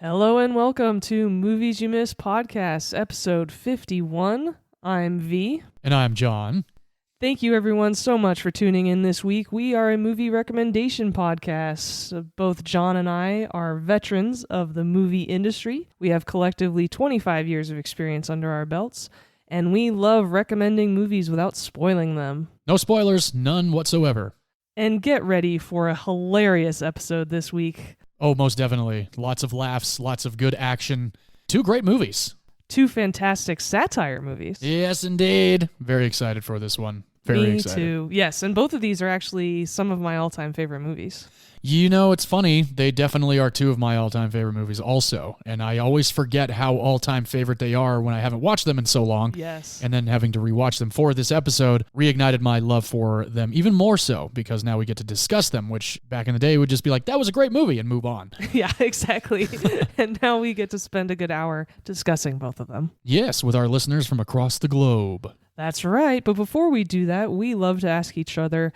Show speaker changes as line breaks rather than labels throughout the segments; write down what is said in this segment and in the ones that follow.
Hello and welcome to Movies You Miss Podcast, episode 51. I'm V.
And I'm John.
Thank you everyone so much for tuning in this week. We are a movie recommendation podcast. Both John and I are veterans of the movie industry. We have collectively 25 years of experience under our belts, and we love recommending movies without spoiling them.
No spoilers, none whatsoever.
And get ready for a hilarious episode this week.
Oh, most definitely. Lots of laughs, lots of good action. Two great movies.
Two fantastic satire movies.
Yes, indeed. Very excited for this one. Very excited.
Me too. Yes, and both of these are actually some of my all-time favorite movies.
You know, it's funny. They definitely are two of my all-time favorite movies also. And I always forget how all-time favorite they are when I haven't watched them in so long.
Yes.
And then having to rewatch them for this episode reignited my love for them even more so because now we get to discuss them, which back in the day would just be like, that was a great movie and move on.
Yeah, exactly. And now we get to spend a good hour discussing both of them.
Yes, with our listeners from across the globe.
That's right. But before we do that, we love to ask each other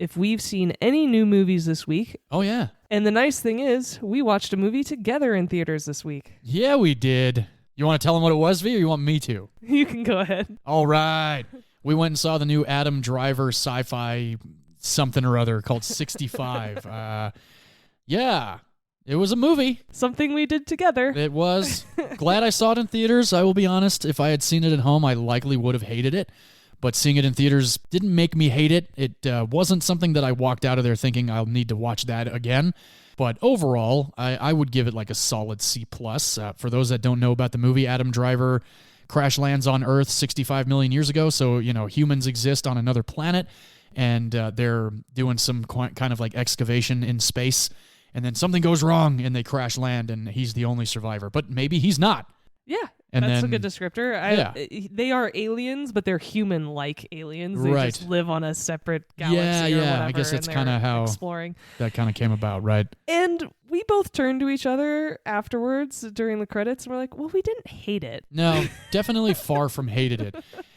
if we've seen any new movies this week.
Oh, yeah.
And the nice thing is, we watched a movie together in theaters this week.
Yeah, we did. You want to tell them what it was, V, or you want me to?
You can go ahead.
All right. We went and saw the new Adam Driver sci-fi something or other called 65. Yeah, it was a movie.
Something we did together.
It was. Glad I saw it in theaters. I will be honest. If I had seen it at home, I likely would have hated it. But seeing it in theaters didn't make me hate it. It wasn't something that I walked out of there thinking I'll need to watch that again. But overall, I would give it like a solid C+. For those that don't know about the movie, Adam Driver crash lands on Earth 65 million years ago. So, you know, humans exist on another planet, and they're doing some kind of like excavation in space. And then something goes wrong, and they crash land, and he's the only survivor. But maybe he's not.
Yeah.
And
that's
then,
a good descriptor. They are aliens, but they're human-like aliens. They
Right.
just live on a separate galaxy or whatever.
I guess that's
and
kind of
they're
how
exploring.
that kind of came about, right?
And we both turned to each other afterwards during the credits, and we're like, well, we didn't hate it.
No, definitely far from hated it.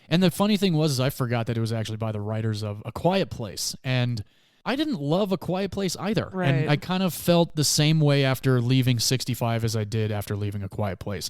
And the funny thing was I forgot that it was actually by the writers of A Quiet Place. And I didn't love A Quiet Place either.
Right.
And I kind of felt the same way after leaving 65 as I did after leaving A Quiet Place.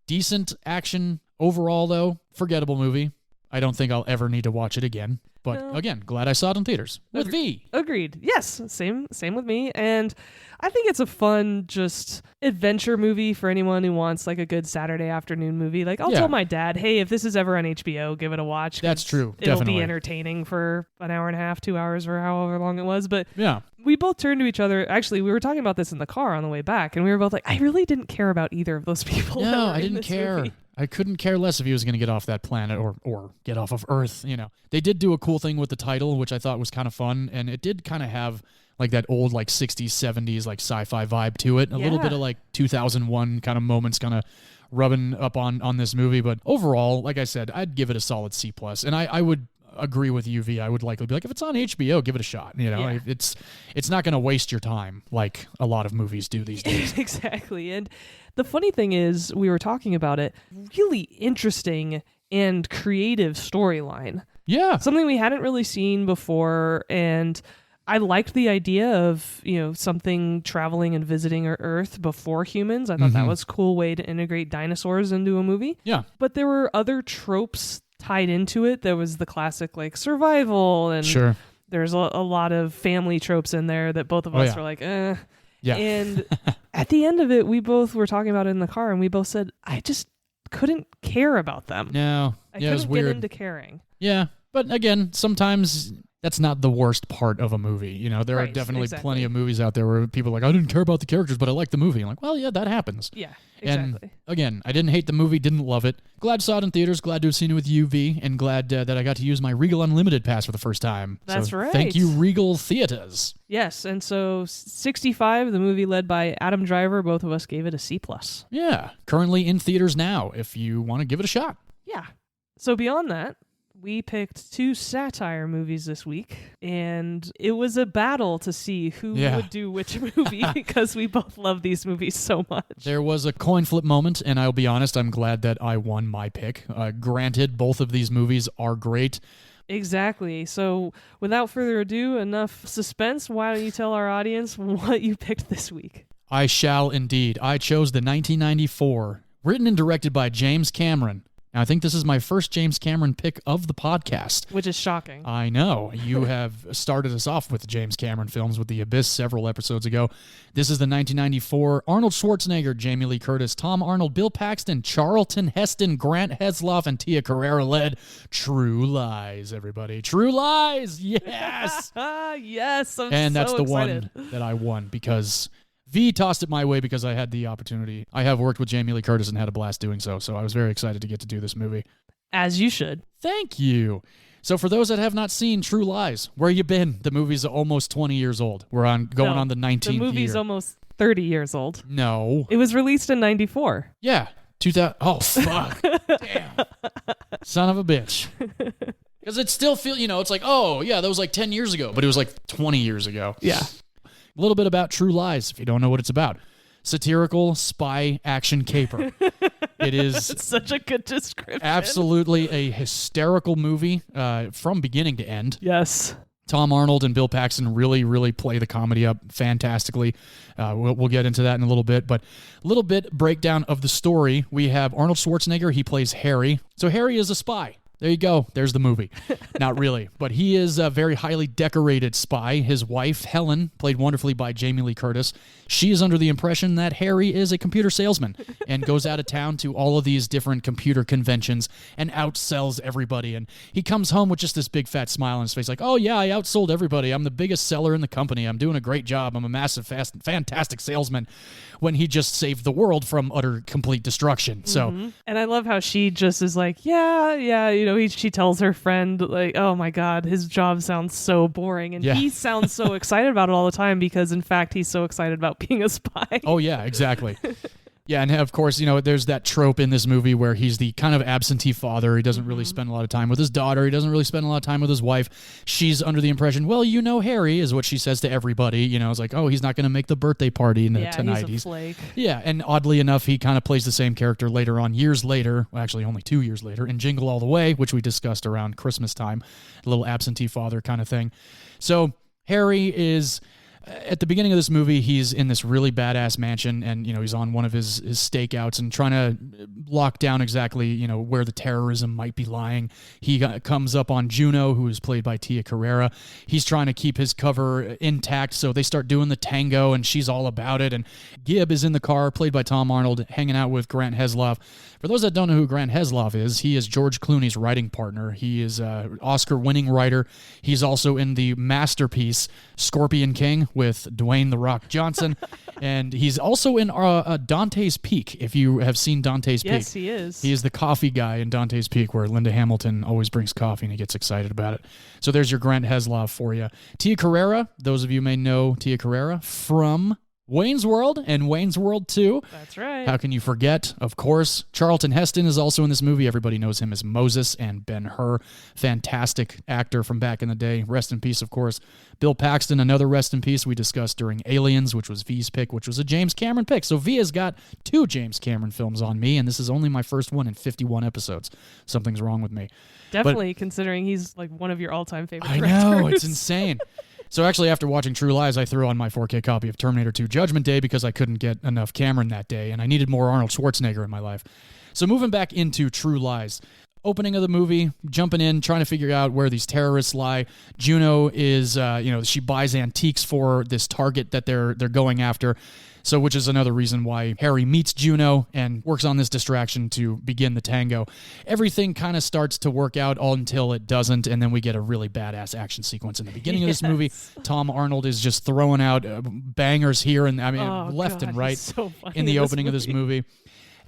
Decent action overall, though. Forgettable movie. I don't think I'll ever need to watch it again. But again, glad I saw it in theaters with V.
Agreed. Yes, same with me. And I think it's a fun, just adventure movie for anyone who wants like a good Saturday afternoon movie. Like I'll tell my dad, hey, if this is ever on HBO, give it a watch.
That's true.
It'll
Definitely
be entertaining for an hour and a half, 2 hours, or however long it was. But
yeah,
we both turned to each other. Actually, we were talking about this in the car on the way back, and we were both like, I really didn't care about either of those people.
No,
that were
I
in
didn't
this
care.
movie.
I couldn't care less if he was going to get off that planet or get off of Earth, you know. They did do a cool thing with the title, which I thought was kind of fun, and it did kind of have like that old like 60s, 70s like sci-fi vibe to it. A little bit of like 2001 kind of moments kind of rubbing up on this movie, but overall, like I said, I'd give it a solid C+. And I would agree with you, V. I would likely be like, if it's on HBO, give it a shot. You know,
Yeah.
it's not going to waste your time like a lot of movies do these days.
Exactly. And the funny thing is, we were talking about it, really interesting and creative storyline.
Yeah.
Something we hadn't really seen before, and I liked the idea of, you know, something traveling and visiting Earth before humans. I thought that was a cool way to integrate dinosaurs into a movie.
Yeah.
But there were other tropes tied into it. There was the classic like survival, and
Sure.
there's a lot of family tropes in there that both of us were like, eh.
Yeah.
And at the end of it, we both were talking about it in the car, and we both said, I just couldn't care about them.
No.
I
Yeah, it was
couldn't get
weird.
into caring.
Yeah, but again, sometimes that's not the worst part of a movie. You know, there are
Right,
definitely
exactly.
plenty of movies out there where people are like, I didn't care about the characters, but I liked the movie. I'm like, well, yeah, that happens.
Yeah, exactly.
And again, I didn't hate the movie, didn't love it. Glad saw it in theaters, glad to have seen it with you, V, and glad that I got to use my Regal Unlimited pass for the first time.
That's
so
right.
Thank you, Regal Theaters.
Yes, and so 65, the movie led by Adam Driver, both of us gave it a C+.
Yeah, currently in theaters now if you want to give it a shot.
Yeah. So beyond that, we picked two satire movies this week, and it was a battle to see who would do which movie because we both love these movies so much.
There was a coin flip moment, and I'll be honest, I'm glad that I won my pick. Granted, both of these movies are great.
Exactly. So without further ado, enough suspense. Why don't you tell our audience what you picked this week?
I shall indeed. I chose the 1994, written and directed by James Cameron. Now, I think this is my first James Cameron pick of the podcast.
Which is shocking.
I know. You have started us off with James Cameron films with The Abyss several episodes ago. This is the 1994 Arnold Schwarzenegger, Jamie Lee Curtis, Tom Arnold, Bill Paxton, Charlton Heston, Grant Heslov, and Tia Carrera-led True Lies, everybody. True Lies! Yes!
Yes,
and
so
that's the
excited.
one that I won because V tossed it my way because I had the opportunity. I have worked with Jamie Lee Curtis and had a blast doing so I was very excited to get to do this movie.
As you should.
Thank you. So for those that have not seen True Lies, where you been? The movie's almost 20 years old. We're going on the 19th year.
The movie's almost 30 years old.
No.
It was released in 94.
Yeah. 2000. Oh, fuck. Damn. Son of a bitch. Because it still feels, it's like, oh, yeah, that was like 10 years ago, but it was like 20 years ago.
Yeah.
A little bit about True Lies, if you don't know what it's about. Satirical spy action caper. It is
It's such a good description.
absolutely a hysterical movie from beginning to end.
Yes.
Tom Arnold and Bill Paxton really, really play the comedy up fantastically. We'll get into that in a little bit, but a little bit breakdown of the story. We have Arnold Schwarzenegger. He plays Harry. So Harry is a spy. There you go. There's the movie. Not really, but he is a very highly decorated spy. His wife, Helen, played wonderfully by Jamie Lee Curtis. She is under the impression that Harry is a computer salesman and goes out of town to all of these different computer conventions and outsells everybody. And he comes home with just this big fat smile on his face like, oh yeah, I outsold everybody. I'm the biggest seller in the company. I'm doing a great job. I'm a massive, fantastic salesman, when he just saved the world from utter, complete destruction. So,
and I love how she just is like, yeah, she tells her friend, like, oh my God, his job sounds so boring. And he sounds so excited about it all the time because, in fact, he's so excited about being a spy.
Oh, yeah, exactly. Yeah, and of course, there's that trope in this movie where he's the kind of absentee father. He doesn't really spend a lot of time with his daughter. He doesn't really spend a lot of time with his wife. She's under the impression, well, Harry is what she says to everybody. It's like, oh, he's not going to make the birthday party tonight.
He's a flake.
Yeah, and oddly enough, he kind of plays the same character later on, years later, well, actually only 2 years later, in Jingle All the Way, which we discussed around Christmas time, a little absentee father kind of thing. So Harry is... At the beginning of this movie, he's in this really badass mansion, and he's on one of his stakeouts and trying to lock down exactly where the terrorism might be lying. He comes up on Juno, who is played by Tia Carrera. He's trying to keep his cover intact, so they start doing the tango, and she's all about it. And Gibb is in the car, played by Tom Arnold, hanging out with Grant Heslov. For those that don't know who Grant Heslov is, he is George Clooney's writing partner. He is an Oscar-winning writer. He's also in the masterpiece Scorpion King with Dwayne "The Rock" Johnson. And he's also in Dante's Peak, if you have seen Dante's Peak.
Yes, he is.
He is the coffee guy in Dante's Peak, where Linda Hamilton always brings coffee and he gets excited about it. So there's your Grant Heslov for you. Tia Carrera, those of you may know Tia Carrera from Wayne's World and Wayne's World 2.
That's right.
How can you forget? Of course. Charlton Heston is also in this movie. Everybody knows him as Moses and Ben-Hur. Fantastic actor from back in the day. Rest in peace, of course. Bill Paxton, another rest in peace we discussed during Aliens, which was V's pick, which was a James Cameron pick. So V has got 2 James Cameron films on me, and this is only my first one in 51 episodes. Something's wrong with me.
Definitely, considering he's like one of your all-time favorite
I
directors.
know, it's insane. So actually, after watching True Lies, I threw on my 4K copy of Terminator 2 Judgment Day because I couldn't get enough Cameron that day, and I needed more Arnold Schwarzenegger in my life. So moving back into True Lies. Opening of the movie, jumping in, trying to figure out where these terrorists lie. Juno is, she buys antiques for this target that they're going after. So, which is another reason why Harry meets Juno and works on this distraction to begin the tango. Everything kind of starts to work out all until it doesn't, and then we get a really badass action sequence in the beginning of this movie. Tom Arnold is just throwing out bangers here and left and right
so
in the opening of this movie.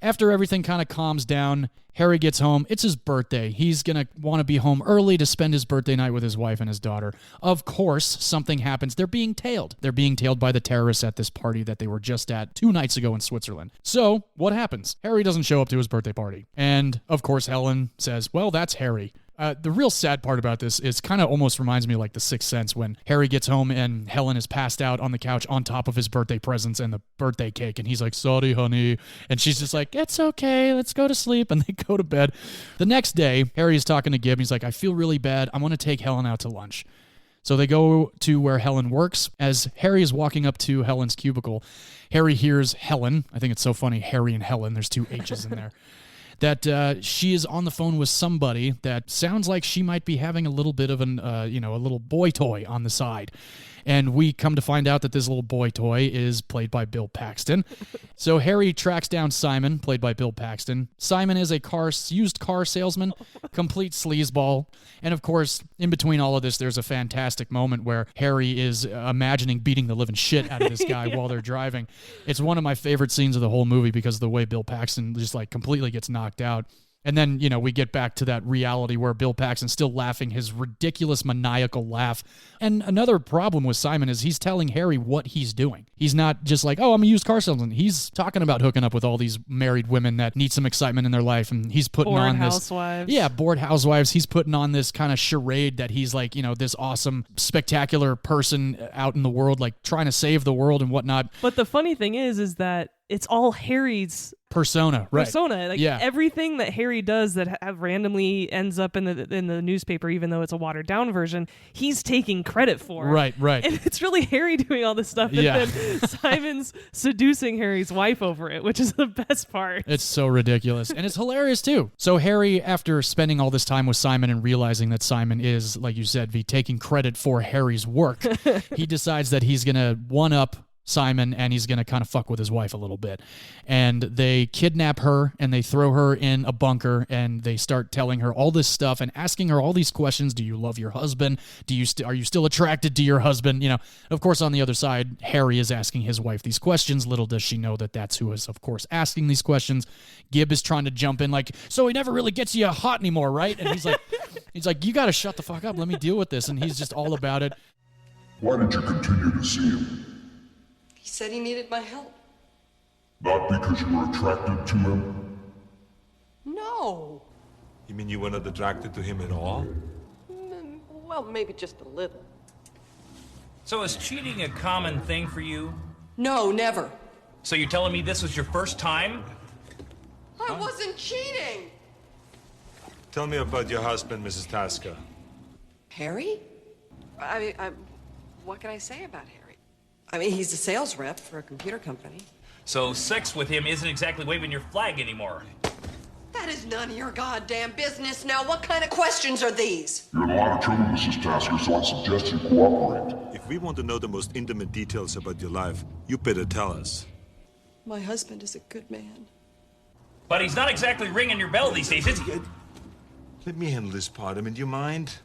After everything kind of calms down, Harry gets home. It's his birthday. He's going to want to be home early to spend his birthday night with his wife and his daughter. Of course, something happens. They're being tailed. They're being tailed by the terrorists at this party that they were just at 2 nights ago in Switzerland. So, what happens? Harry doesn't show up to his birthday party. And, of course, Helen says, well, that's Harry. The real sad part about this is kind of almost reminds me of like The Sixth Sense when Harry gets home and Helen is passed out on the couch on top of his birthday presents and the birthday cake. And he's like, sorry, honey. And she's just like, it's okay. Let's go to sleep. And they go to bed. The next day, Harry is talking to Gibb. He's like, I feel really bad. I want to take Helen out to lunch. So they go to where Helen works. As Harry is walking up to Helen's cubicle, Harry hears Helen. I think it's so funny, Harry and Helen. There's 2 H's in there. That she is on the phone with somebody that sounds like she might be having a little bit of a little boy toy on the side. And we come to find out that this little boy toy is played by Bill Paxton. So Harry tracks down Simon, played by Bill Paxton. Simon is a used car salesman, complete sleazeball. And of course, in between all of this, there's a fantastic moment where Harry is imagining beating the living shit out of this guy while they're driving. It's one of my favorite scenes of the whole movie because of the way Bill Paxton just like completely gets knocked out. And then, we get back to that reality where Bill Paxton's still laughing his ridiculous maniacal laugh. And another problem with Simon is he's telling Harry what he's doing. He's not just like, oh, I'm a used car salesman. He's talking about hooking up with all these married women that need some excitement in their life. And he's putting
bored
on
housewives.
this. Yeah, bored housewives. He's putting on this kind of charade that he's like, this awesome, spectacular person out in the world, like trying to save the world and whatnot.
But the funny thing is that it's all Harry's
persona, right?
Like everything that Harry does that randomly ends up in the newspaper, even though it's a watered down version, he's taking credit for.
Right.
And it's really Harry doing all this stuff, and then Simon's seducing Harry's wife over it, which is the best part.
It's so ridiculous, and it's hilarious too. So Harry, after spending all this time with Simon and realizing that Simon is, like you said, taking credit for Harry's work, he decides that he's gonna one-up Simon, and he's going to kind of fuck with his wife a little bit. And they kidnap her, and they throw her in a bunker, and they start telling her all this stuff and asking her all these questions. Do you love your husband? Are you still attracted to your husband? Of course, on the other side, Harry is asking his wife these questions. Little does she know that that's who is, of course, asking these questions. Gib is trying to jump in like, so he never really gets you hot anymore, right? And he's like, you got to shut the fuck up. Let me deal with this. And he's just all about it.
Why did you continue to see him?
He said he needed my help.
Not because you were attracted to him?
No.
You mean you were not attracted to him at all?
Well, maybe just a little.
So is cheating a common thing for you?
No, never.
So you're telling me this was your first time?
I wasn't cheating.
Tell me about your husband, Mrs. Tasker.
Harry? What can I say about Harry? He's a sales rep for a computer company.
So sex with him isn't exactly waving your flag anymore.
That is none of your goddamn business now. What kind of questions are these?
You're in a lot of trouble, Mrs. Tasker, so I suggest you cooperate.
If we want to know the most intimate details about your life, you better tell us.
My husband is a good man.
But he's not exactly ringing your bell these days, is he?
Let me handle this part. Do you mind?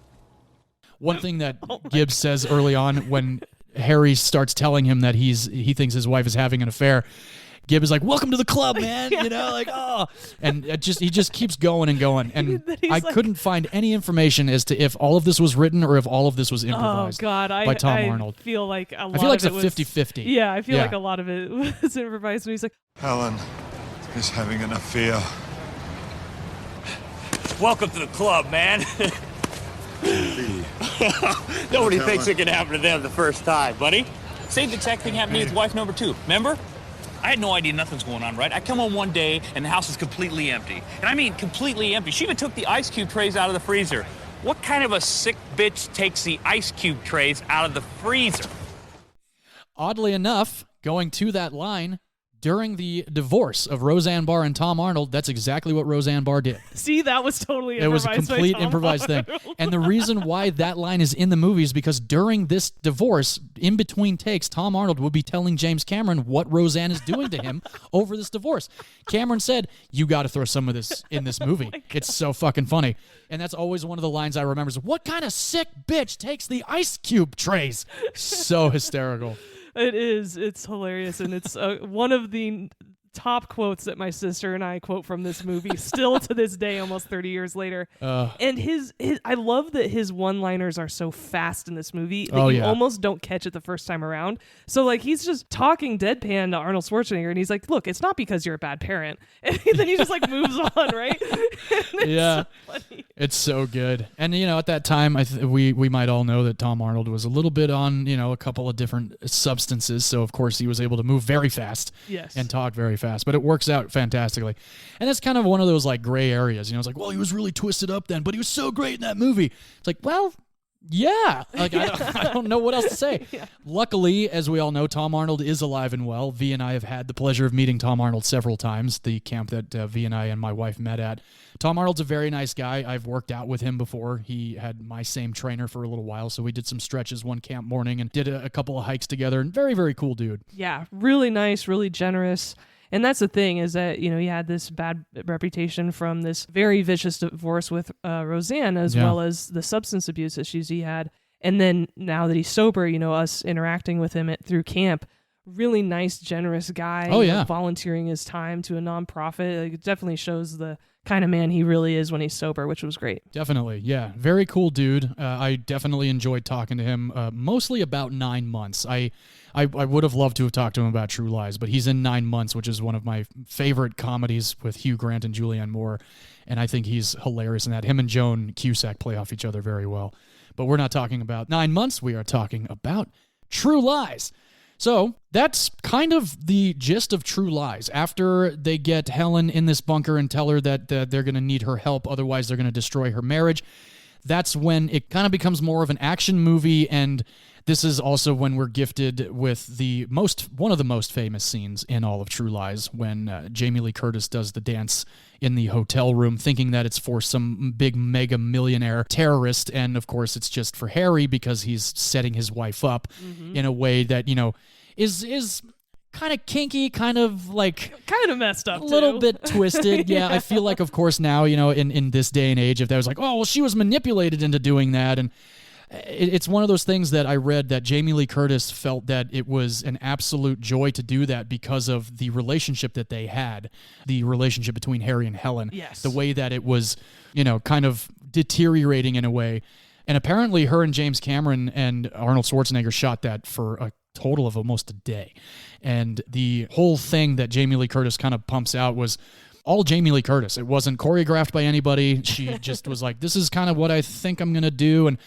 One thing that Gibbs says early on when Harry starts telling him that he thinks his wife is having an affair, Gib is like, welcome to the club, man. And he just keeps going and going. And I couldn't find any information as to if all of this was written or if all of this was improvised.
Oh God,
by Tom Arnold.
I feel like a lot
I feel like
of
it's
it
a 50-50.
Yeah, I feel like a lot of it was improvised. And he's like,
Helen is having an affair.
Welcome to the club, man. Nobody thinks it can happen to them the first time, buddy. Same exact thing happened to me and his wife number 2. Remember? I had no idea nothing's going on, right? I come home one day and the house is completely empty. And I mean completely empty. She even took the ice cube trays out of the freezer. What kind of a sick bitch takes the ice cube trays out of the freezer?
Oddly enough, going to that line, during the divorce of Roseanne Barr and Tom Arnold, that's exactly what Roseanne Barr did.
see, that was totally
improvised. It was a complete
by Tom
improvised
Arnold.
thing. And the reason why that line is in the movie is because during this divorce, in between takes, Tom Arnold would be telling James Cameron what Roseanne is doing to him over this divorce. Cameron said, you got to throw some of this in this movie. It's so fucking funny. And that's always one of the lines I remember is, what kind of sick bitch takes the ice cube trays? So hysterical.
It is. It's hilarious. And it's one of the top quotes that my sister and I quote from this movie still to this day, almost 30 years later. And his I love that his one-liners are so fast in this movie that you almost don't catch it the first time around. So like he's just talking deadpan to Arnold Schwarzenegger and he's like, look, it's not because you're a bad parent. And then he just like moves on, right?
Yeah.
So funny.
It's so good. And at that time we might all know that Tom Arnold was a little bit on, a couple of different substances. So of course he was able to move very fast and talk very fast. But it works out fantastically. And that's kind of one of those like gray areas. It's like, well, he was really twisted up then, but he was so great in that movie. It's like, well, Yeah, like I don't know what else to say. Luckily, as we all know, Tom Arnold is alive and well. V and I have had the pleasure of meeting Tom Arnold several times, the camp that V and I and my wife met at. Tom Arnold's a very nice guy. I've worked out with him before. He had my same trainer for a little while, so we did some stretches one camp morning and did a couple of hikes together, and very, very cool dude.
Yeah, really nice, really generous. And that's the thing, is that, you know, he had this bad reputation from this very vicious divorce with Roseanne, as well as the substance abuse issues he had. And then now that he's sober, you know, us interacting with him through camp, really nice, generous guy.
Oh, yeah.
Volunteering his time to a nonprofit. Like, it definitely shows the kind of man he really is when he's sober, which was great.
Definitely, yeah. Very cool dude. I definitely enjoyed talking to him, mostly about 9 months. I would have loved to have talked to him about True Lies, but he's in 9 months, which is one of my favorite comedies with Hugh Grant and Julianne Moore, and I think he's hilarious in that. Him and Joan Cusack play off each other very well. But we're not talking about 9 months. We are talking about True Lies. So that's kind of the gist of True Lies. After they get Helen in this bunker and tell her that they're going to need her help, otherwise they're going to destroy her marriage, that's when it kind of becomes more of an action movie, and this is also when we're gifted with one of the most famous scenes in all of True Lies, when Jamie Lee Curtis does the dance in the hotel room, thinking that it's for some big mega millionaire terrorist, and of course it's just for Harry because he's setting his wife up in a way that, you know, is kind of kinky, kind of
messed up,
a little bit twisted. Yeah, I feel like, of course, now, you know, in this day and age, if there was like, oh, well, she was manipulated into doing that, and it's one of those things that I read that Jamie Lee Curtis felt that it was an absolute joy to do that because of the relationship that they had, the relationship between Harry and Helen.
Yes.
The way that it was, you know, kind of deteriorating in a way. And apparently her and James Cameron and Arnold Schwarzenegger shot that for a total of almost a day. And the whole thing that Jamie Lee Curtis kind of pumps out was all Jamie Lee Curtis. It wasn't choreographed by anybody. She just was like, this is kind of what I think I'm going to do. And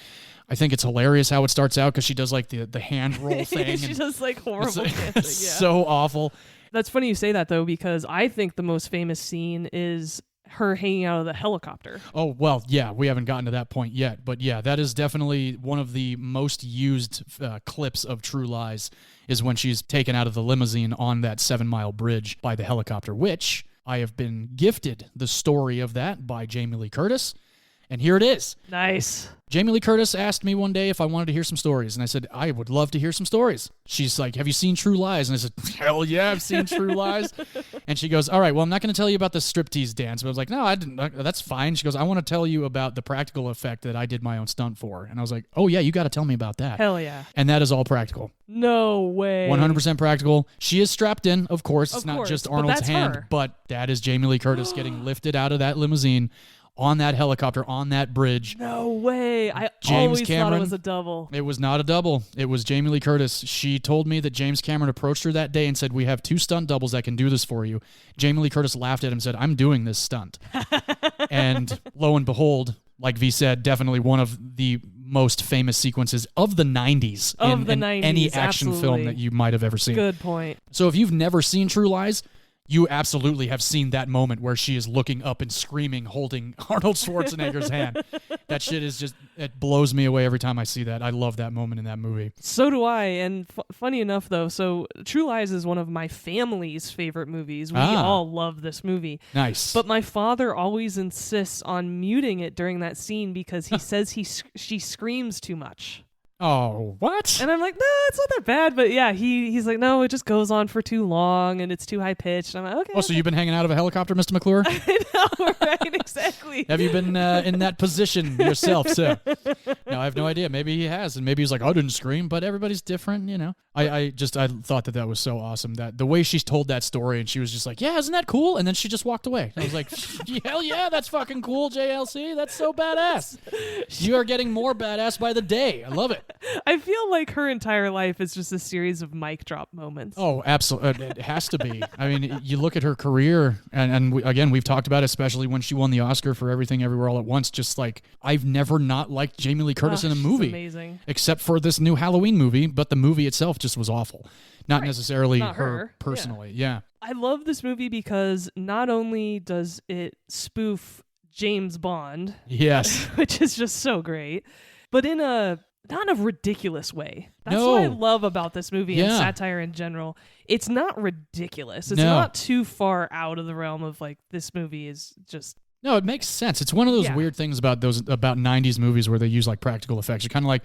I think it's hilarious how it starts out because she does like the hand roll thing.
She does like horrible dancing.
It's so awful.
That's funny you say that, though, because I think the most famous scene is her hanging out of the helicopter.
Oh, well, yeah, we haven't gotten to that point yet. But yeah, that is definitely one of the most used clips of True Lies, is when she's taken out of the limousine on that 7 Mile bridge by the helicopter, which I have been gifted the story of that by Jamie Lee Curtis. And here it is.
Nice.
Jamie Lee Curtis asked me one day if I wanted to hear some stories, and I said, I would love to hear some stories. She's like, have you seen True Lies? And I said, hell yeah, I've seen True Lies. And she goes, all right, well, I'm not going to tell you about the striptease dance. But I was like, no, I didn't. That's fine. She goes, I want to tell you about the practical effect that I did my own stunt for. And I was like, oh yeah, you got to tell me about that.
Hell yeah.
And that is all practical.
No way.
100% practical. She is strapped in, of course. It's not just Arnold's hand,
her.
but that is Jamie Lee Curtis getting lifted out of that limousine on that helicopter, on that bridge.
No way. I
James
always
Cameron,
thought it was a double.
It was not a double. It was Jamie Lee Curtis. She told me that James Cameron approached her that day and said, we have 2 stunt doubles that can do this for you. Jamie Lee Curtis laughed at him and said, I'm doing this stunt. And lo and behold, like V said, definitely one of the most famous sequences of the 90s in any action film that you might have ever seen.
Good point.
So if you've never seen True Lies, you absolutely have seen that moment where she is looking up and screaming, holding Arnold Schwarzenegger's hand. That shit is just, it blows me away every time I see that. I love that moment in that movie.
So do I. And funny enough, though, so True Lies is one of my family's favorite movies. We all love this movie.
Nice.
But my father always insists on muting it during that scene because he says she screams too much.
Oh, what?
And I'm like, no, it's not that bad. But yeah, he's like, no, it just goes on for too long and it's too high pitched. I'm like, okay.
Oh, so you've been hanging out of a helicopter, Mr. McClure?
I know, right? Exactly.
Have you been in that position yourself, sir? No, I have no idea. Maybe he has, and maybe he's like, I didn't scream, but everybody's different, you know. I thought that was so awesome, that the way she told that story, and she was just like, yeah, isn't that cool? And then she just walked away. I was like, hell yeah, that's fucking cool, JLC. That's so badass. You are getting more badass by the day. I love it.
I feel like her entire life is just a series of mic drop moments.
Oh, absolutely. It has to be. I mean, you look at her career, and again, we've talked about it, especially when she won the Oscar for Everything Everywhere All at Once. Just like, I've never not liked Jamie Lee Curtis in a movie.
Amazing.
Except for this new Halloween movie, but the movie itself just was awful. Not necessarily
Not
her personally. Yeah.
I love this movie because not only does it spoof James Bond,
yes,
which is just so great, but in a not a ridiculous way. That's
No.
what I love about this movie and
Yeah.
satire in general. It's not ridiculous. It's
No.
not too far out of the realm of like this movie is just
No, it makes sense. It's one of those
Yeah.
weird things about 90s movies where they use like practical effects. You're kind of like,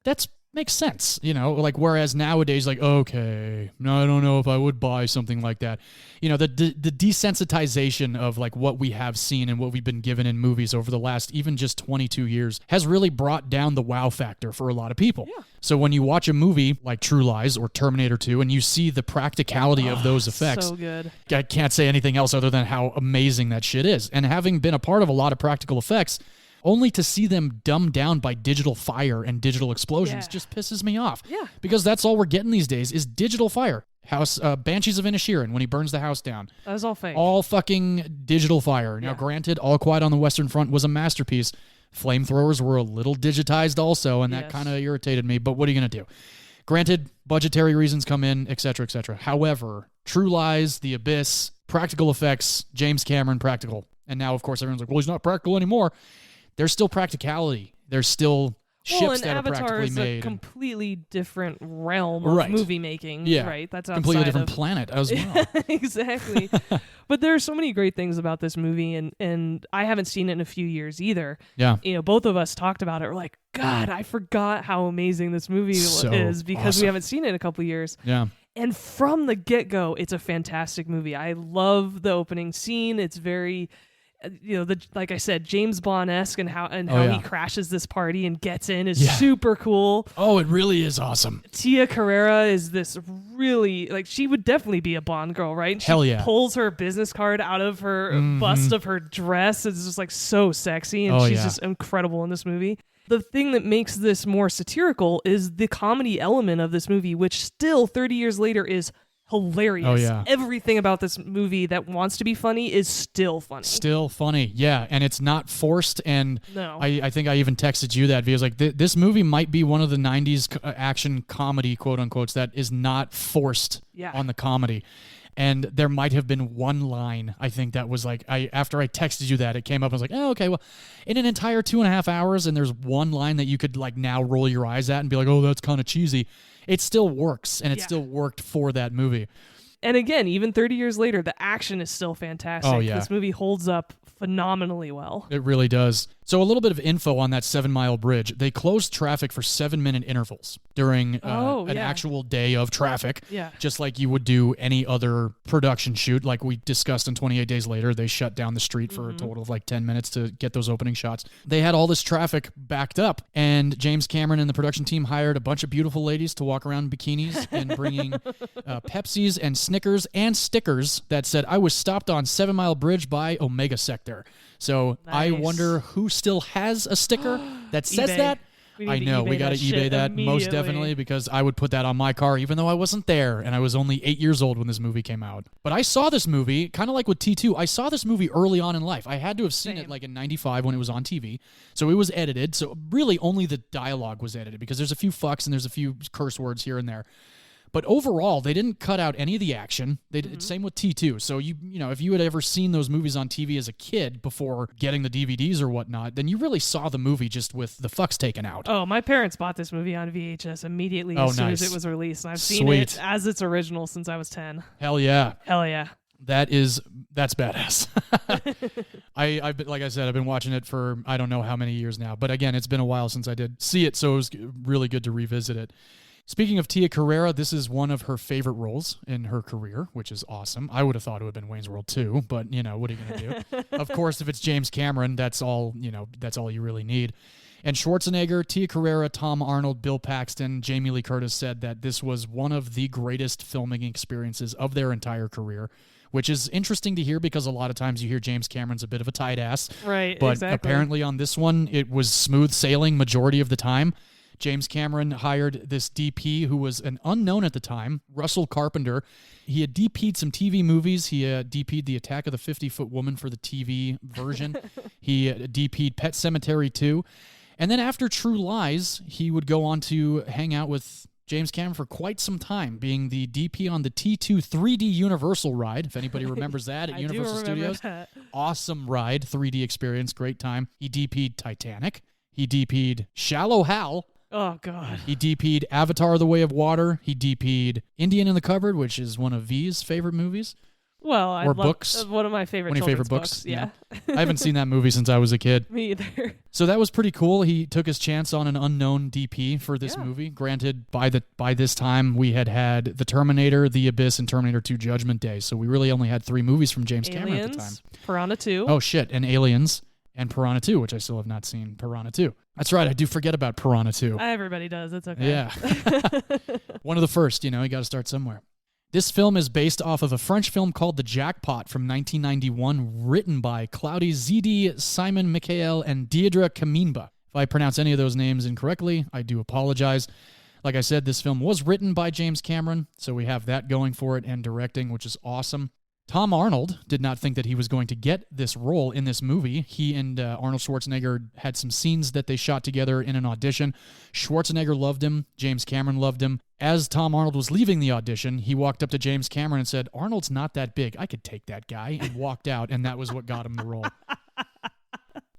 that's makes sense, like whereas nowadays, like, okay, no, I don't know if I would buy something like that. The desensitization of like what we have seen and what we've been given in movies over the last even just 22 years has really brought down the wow factor for a lot of people.
Yeah.
So when you watch a movie like True Lies or Terminator 2 and you see the practicality of those effects,
so good.
I can't say anything else other than how amazing that shit is. And having been a part of a lot of practical effects, only to see them dumbed down by digital fire and digital explosions
Yeah.
just pisses me off.
Yeah.
Because that's all we're getting these days is digital fire. Banshees of Inisherin, when he burns the house down.
That was all fake.
All fucking digital fire. Now,
Yeah.
granted, All Quiet on the Western Front was a masterpiece. Flamethrowers were a little digitized also, and that
Yes.
kind of irritated me. But what are you going to do? Granted, budgetary reasons come in, et cetera, et cetera. However, True Lies, The Abyss, practical effects, James Cameron, practical. And now, of course, everyone's like, well, he's not practical anymore. There's still practicality. There's still ships
and
that are
Avatar
practically
is
made.
a completely different realm of
Right.
movie making.
Yeah.
Right. That's outside
completely different
of
planet as well.
exactly. But there are so many great things about this movie, and I haven't seen it in a few years either.
Yeah.
Both of us talked about it. We're like, God, I forgot how amazing this movie
So
is because
awesome.
we haven't seen it in a couple years.
Yeah.
And from the get-go, it's a fantastic movie. I love the opening scene. It's very, like I said, James Bond-esque, and how
yeah.
he crashes this party and gets in is
Yeah.
super cool.
Oh, it really is awesome.
Tia Carrera is this really, like, she would definitely be a Bond girl, right? She
Hell yeah.
pulls her business card out of her bust of her dress. It's just like so sexy, and
Oh,
she's
yeah.
just incredible in this movie. The thing that makes this more satirical is the comedy element of this movie, which still 30 years later is hilarious.
Oh, yeah.
Everything about this movie that wants to be funny is still funny.
Still funny, yeah, and it's not forced. And
No.
I think I even texted you that because like this movie might be one of the '90s action comedy quote unquotes that is not forced
Yeah.
on the comedy. And there might have been one line, I think, that was like, after I texted you that, it came up, I was like, oh, okay, well, in an entire 2.5 hours, and there's one line that you could like now roll your eyes at and be like, oh, that's kind of cheesy. It still works, and it
Yeah.
still worked for that movie.
And again, even 30 years later, the action is still fantastic.
Oh, yeah.
This movie holds up phenomenally well.
It really does. So a little bit of info on that 7 Mile Bridge. They closed traffic for 7-minute intervals during an
yeah.
actual day of traffic.
Yeah.
Just like you would do any other production shoot. Like we discussed in 28 Days Later, they shut down the street for a total of like 10 minutes to get those opening shots. They had all this traffic backed up, and James Cameron and the production team hired a bunch of beautiful ladies to walk around in bikinis and bringing Pepsis and Snickers and stickers that said, I was stopped on 7 Mile Bridge by Omega Sector. So I
Nice.
wonder who still has a sticker that says
eBay.
that.
We need
I
to
know,
eBay
we got to
that
eBay
shit
that most
immediately.
definitely, because I would put that on my car even though I wasn't there and I was only 8 years old when this movie came out. But I saw this movie, kind of like with T2, I saw this movie early on in life. I had to have seen it like in 95 when it was on TV. So it was edited. So really only the dialogue was edited because there's a few fucks and there's a few curse words here and there. But overall, they didn't cut out any of the action. They did same with T2. So you know, if you had ever seen those movies on TV as a kid before getting the DVDs or whatnot, then you really saw the movie just with the fucks taken out.
Oh, my parents bought this movie on VHS immediately
Oh,
as soon as
nice.
it was released, and I've seen
Sweet.
it as its original since I was 10.
Hell yeah.
Hell yeah.
That's badass. I've been, like I said, I've been watching it for I don't know how many years now. But again, it's been a while since I did see it, so it was really good to revisit it. Speaking of Tia Carrera, this is one of her favorite roles in her career, which is awesome. I would have thought it would have been Wayne's World 2, but, you know, what are you going to do? Of course, if it's James Cameron, that's all you really need. And Schwarzenegger, Tia Carrera, Tom Arnold, Bill Paxton, Jamie Lee Curtis said that this was one of the greatest filming experiences of their entire career, which is interesting to hear because a lot of times you hear James Cameron's a bit of a tight ass.
Right,
But
exactly.
apparently on this one, it was smooth sailing majority of the time. James Cameron hired this DP who was an unknown at the time, Russell Carpenter. He had DP'd some TV movies. He DP'd The Attack of the 50-Foot Woman for the TV version. He DP'd Pet Sematary 2. And then after True Lies, he would go on to hang out with James Cameron for quite some time, being the DP on the T2 3D Universal ride, if anybody remembers that at
I do
Universal
remember
Studios.
that.
Awesome ride, 3D experience, great time. He DP'd Titanic. He DP'd Shallow Hal.
Oh, God.
He DP'd Avatar: The Way of Water. He DP'd Indian in the Cupboard, which is one of V's favorite movies.
Well, I love
books.
One of my favorite
One of your
children's
favorite books.
Yeah.
I haven't seen that movie since I was a kid.
Me either.
So that was pretty cool. He took his chance on an unknown DP for this movie. Granted, by this time, we had The Terminator, The Abyss, and Terminator 2 Judgment Day. So we really only had 3 movies from James Cameron at the time.
Piranha 2.
Oh, shit. And Aliens and Piranha 2, which I still have not seen. Piranha 2. That's right. I do forget about Piranha 2.
Everybody does. It's okay.
Yeah. One of the first, you got to start somewhere. This film is based off of a French film called The Jackpot from 1991, written by Claudie Zidi, Simon Michael, and Deirdre Kaminba. If I pronounce any of those names incorrectly, I do apologize. Like I said, this film was written by James Cameron, so we have that going for it, and directing, which is awesome. Tom Arnold did not think that he was going to get this role in this movie. He and Arnold Schwarzenegger had some scenes that they shot together in an audition. Schwarzenegger loved him. James Cameron loved him. As Tom Arnold was leaving the audition, he walked up to James Cameron and said, "Arnold's not that big. I could take that guy," and walked out, and that was what got him the role.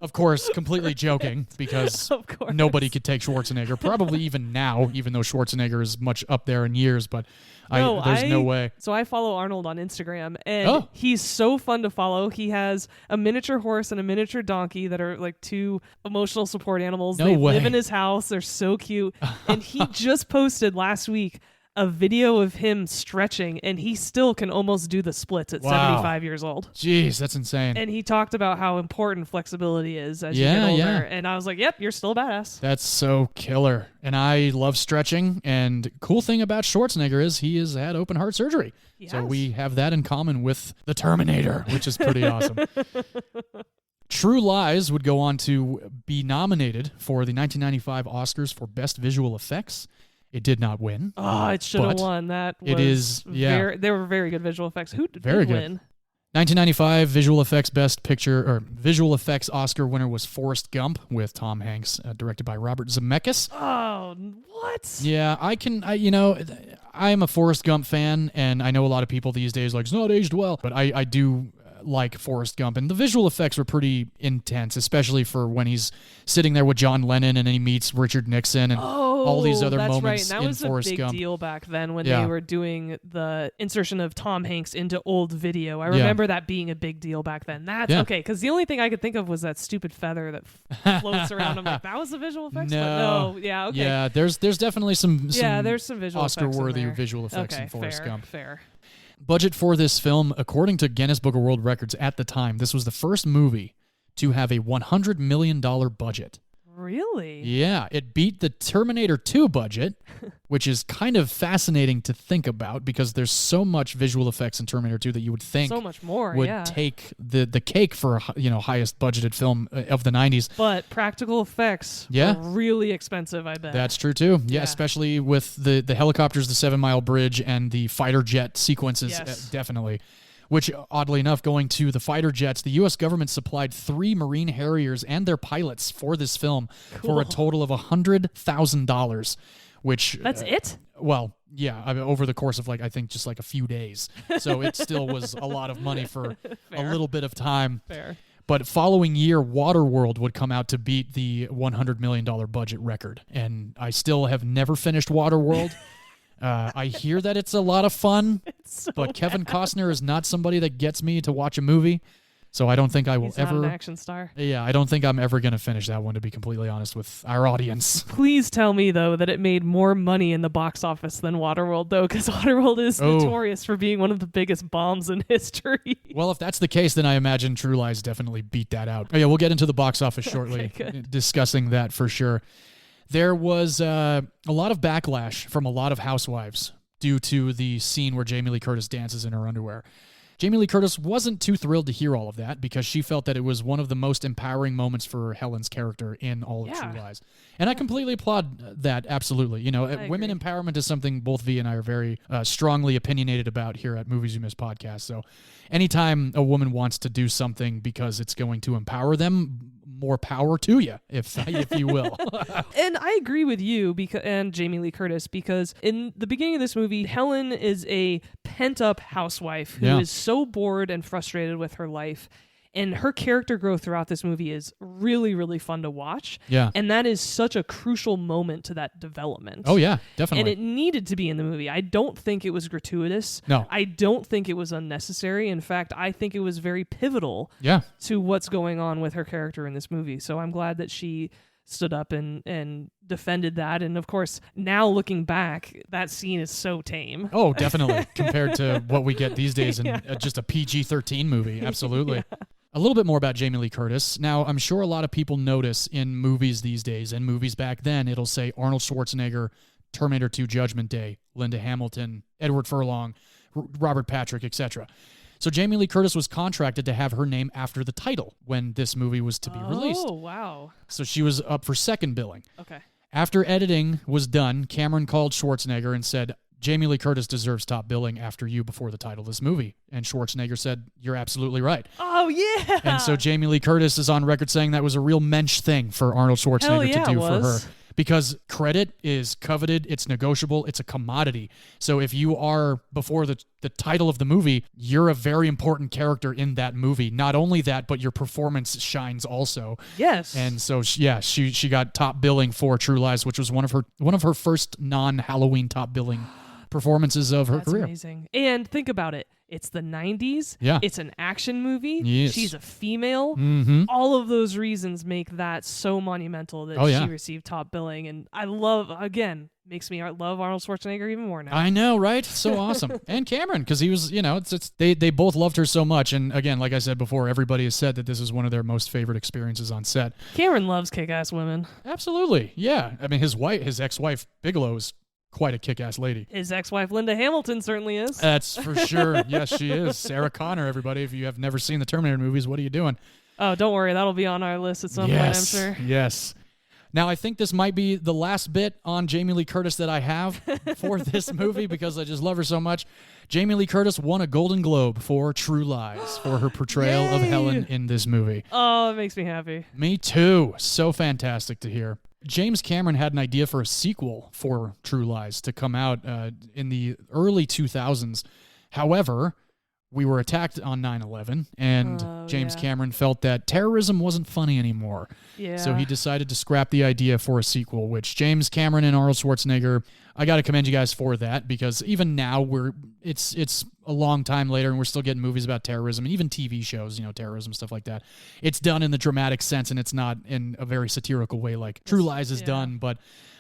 Of course, completely joking, because nobody could take Schwarzenegger, probably even now, even though Schwarzenegger is much up there in years, but there's no way.
So I follow Arnold on Instagram, and he's so fun to follow. He has a miniature horse and a miniature donkey that are like 2 emotional support animals. They live in his house. They're so cute. And he just posted last week a video of him stretching, and he still can almost do the splits at 75 years old.
Jeez, that's insane.
And he talked about how important flexibility is as you get older. Yeah. And I was like, yep, you're still a badass.
That's so killer. And I love stretching. And cool thing about Schwarzenegger is he has had open heart surgery. So we have that in common with the Terminator, which is pretty awesome. True Lies would go on to be nominated for the 1995 Oscars for Best Visual Effects. It did not win.
Oh, it should have won. That was they were very good visual effects. Who did win?
1995 Visual Effects Best Picture or Visual Effects Oscar winner was Forrest Gump with Tom Hanks, directed by Robert Zemeckis.
Oh, what?
Yeah, I'm a Forrest Gump fan, and I know a lot of people these days like it's not aged well, but I do like Forrest Gump, and the visual effects were pretty intense, especially for when he's sitting there with John Lennon and then he meets Richard Nixon and all these other moments
right.
in Forrest Gump. That was a big
deal back then when they were doing the insertion of Tom Hanks into old video. I remember that being a big deal back then. That's okay, because the only thing I could think of was that stupid feather that floats around. I'm like, that was a visual effects? No. Yeah, okay.
Yeah, there's definitely some
there's some visual
Oscar-worthy visual effects in Forrest Gump.
Fair.
Budget for this film, according to Guinness Book of World Records at the time, this was the first movie to have a $100 million budget.
Really?
Yeah, it beat the Terminator 2 budget, which is kind of fascinating to think about because there's so much visual effects in Terminator 2 that you would think
so much more
would take the cake for highest budgeted film of the 90s.
But practical effects are really expensive, I bet.
That's true too. Yeah, especially with the helicopters, the 7 Mile Bridge, and the fighter jet sequences, definitely. Which, oddly enough, going to the fighter jets, the U.S. government supplied 3 Marine Harriers and their pilots for this film for a total of $100,000, which...
That's it?
Well, yeah, over the course of, I think just a few days. So it still was a lot of money for a little bit of time.
Fair.
But following year, Waterworld would come out to beat the $100 million budget record. And I still have never finished Waterworld. I hear that it's a lot of fun, but Kevin Costner is not somebody that gets me to watch a movie, so I don't think I will
He's
ever...
not an action star.
Yeah, I don't think I'm ever going to finish that one, to be completely honest with our audience.
Please tell me, though, that it made more money in the box office than Waterworld, though, because Waterworld is notorious for being one of the biggest bombs in history.
Well, if that's the case, then I imagine True Lies definitely beat that out. Oh, yeah, we'll get into the box office shortly, discussing that for sure. There was a lot of backlash from a lot of housewives due to the scene where Jamie Lee Curtis dances in her underwear. Jamie Lee Curtis wasn't too thrilled to hear all of that because she felt that it was one of the most empowering moments for Helen's character in all of True Lies. And I completely applaud that, absolutely. Women empowerment is something both V and I are very strongly opinionated about here at Movies You Miss podcast. So anytime a woman wants to do something because it's going to empower them, more power to you, if you will.
And I agree with you and Jamie Lee Curtis, because in the beginning of this movie, Helen is a pent-up housewife who is so bored and frustrated with her life. And her character growth throughout this movie is really, really fun to watch.
Yeah.
And that is such a crucial moment to that development.
Oh, yeah, definitely.
And it needed to be in the movie. I don't think it was gratuitous.
No.
I don't think it was unnecessary. In fact, I think it was very pivotal
Yeah.
to what's going on with her character in this movie. So I'm glad that she stood up and defended that. And of course, now looking back, that scene is so tame.
Oh, definitely. Compared to what we get these days in just a PG-13 movie. Absolutely. A little bit more about Jamie Lee Curtis. Now, I'm sure a lot of people notice in movies these days and movies back then, it'll say Arnold Schwarzenegger, Terminator 2 Judgment Day, Linda Hamilton, Edward Furlong, Robert Patrick, etc. So Jamie Lee Curtis was contracted to have her name after the title when this movie was to be released.
Oh, wow.
So she was up for second billing.
Okay.
After editing was done, Cameron called Schwarzenegger and said, Jamie Lee Curtis deserves top billing after you before the title of this movie. And Schwarzenegger said, you're absolutely right.
Oh, yeah.
And so Jamie Lee Curtis is on record saying that was a real mensch thing for Arnold Schwarzenegger to do for her. Because credit is coveted, it's negotiable, it's a commodity. So if you are, before the title of the movie, you're a very important character in that movie. Not only that, but your performance shines also.
Yes.
And so, she got top billing for True Lies, which was one of her first non-Halloween top billing performances of her career.
That's amazing. And think about it. It's the 90s.
Yeah.
It's an action movie.
Yes.
She's a female.
Mm-hmm.
All of those reasons make that so monumental that she received top billing. And I love, again, makes me love Arnold Schwarzenegger even more now.
I know, right? So awesome. And Cameron, because he was, they both loved her so much. And again, like I said before, everybody has said that this is one of their most favorite experiences on set.
Cameron loves kick-ass women.
Absolutely. Yeah. I mean, his ex-wife, Bigelow, is quite a kick-ass lady.
His ex-wife, Linda Hamilton, certainly is.
That's for sure. Yes, she is. Sarah Connor, everybody. If you have never seen the Terminator movies, what are you doing?
Oh, don't worry. That'll be on our list at some point, I'm sure.
Yes. Now, I think this might be the last bit on Jamie Lee Curtis that I have for this movie because I just love her so much. Jamie Lee Curtis won a Golden Globe for True Lies for her portrayal of Helen in this movie.
Oh, it makes me happy.
Me too. So fantastic to hear. James Cameron had an idea for a sequel for True Lies to come out in the early 2000s. However, we were attacked on 9/11, and James Cameron felt that terrorism wasn't funny anymore.
Yeah.
So he decided to scrap the idea for a sequel, which James Cameron and Arnold Schwarzenegger, I got to commend you guys for that, because even now it's a long time later and we're still getting movies about terrorism and even TV shows, terrorism, stuff like that. It's done in the dramatic sense and it's not in a very satirical way like True Lies is done, but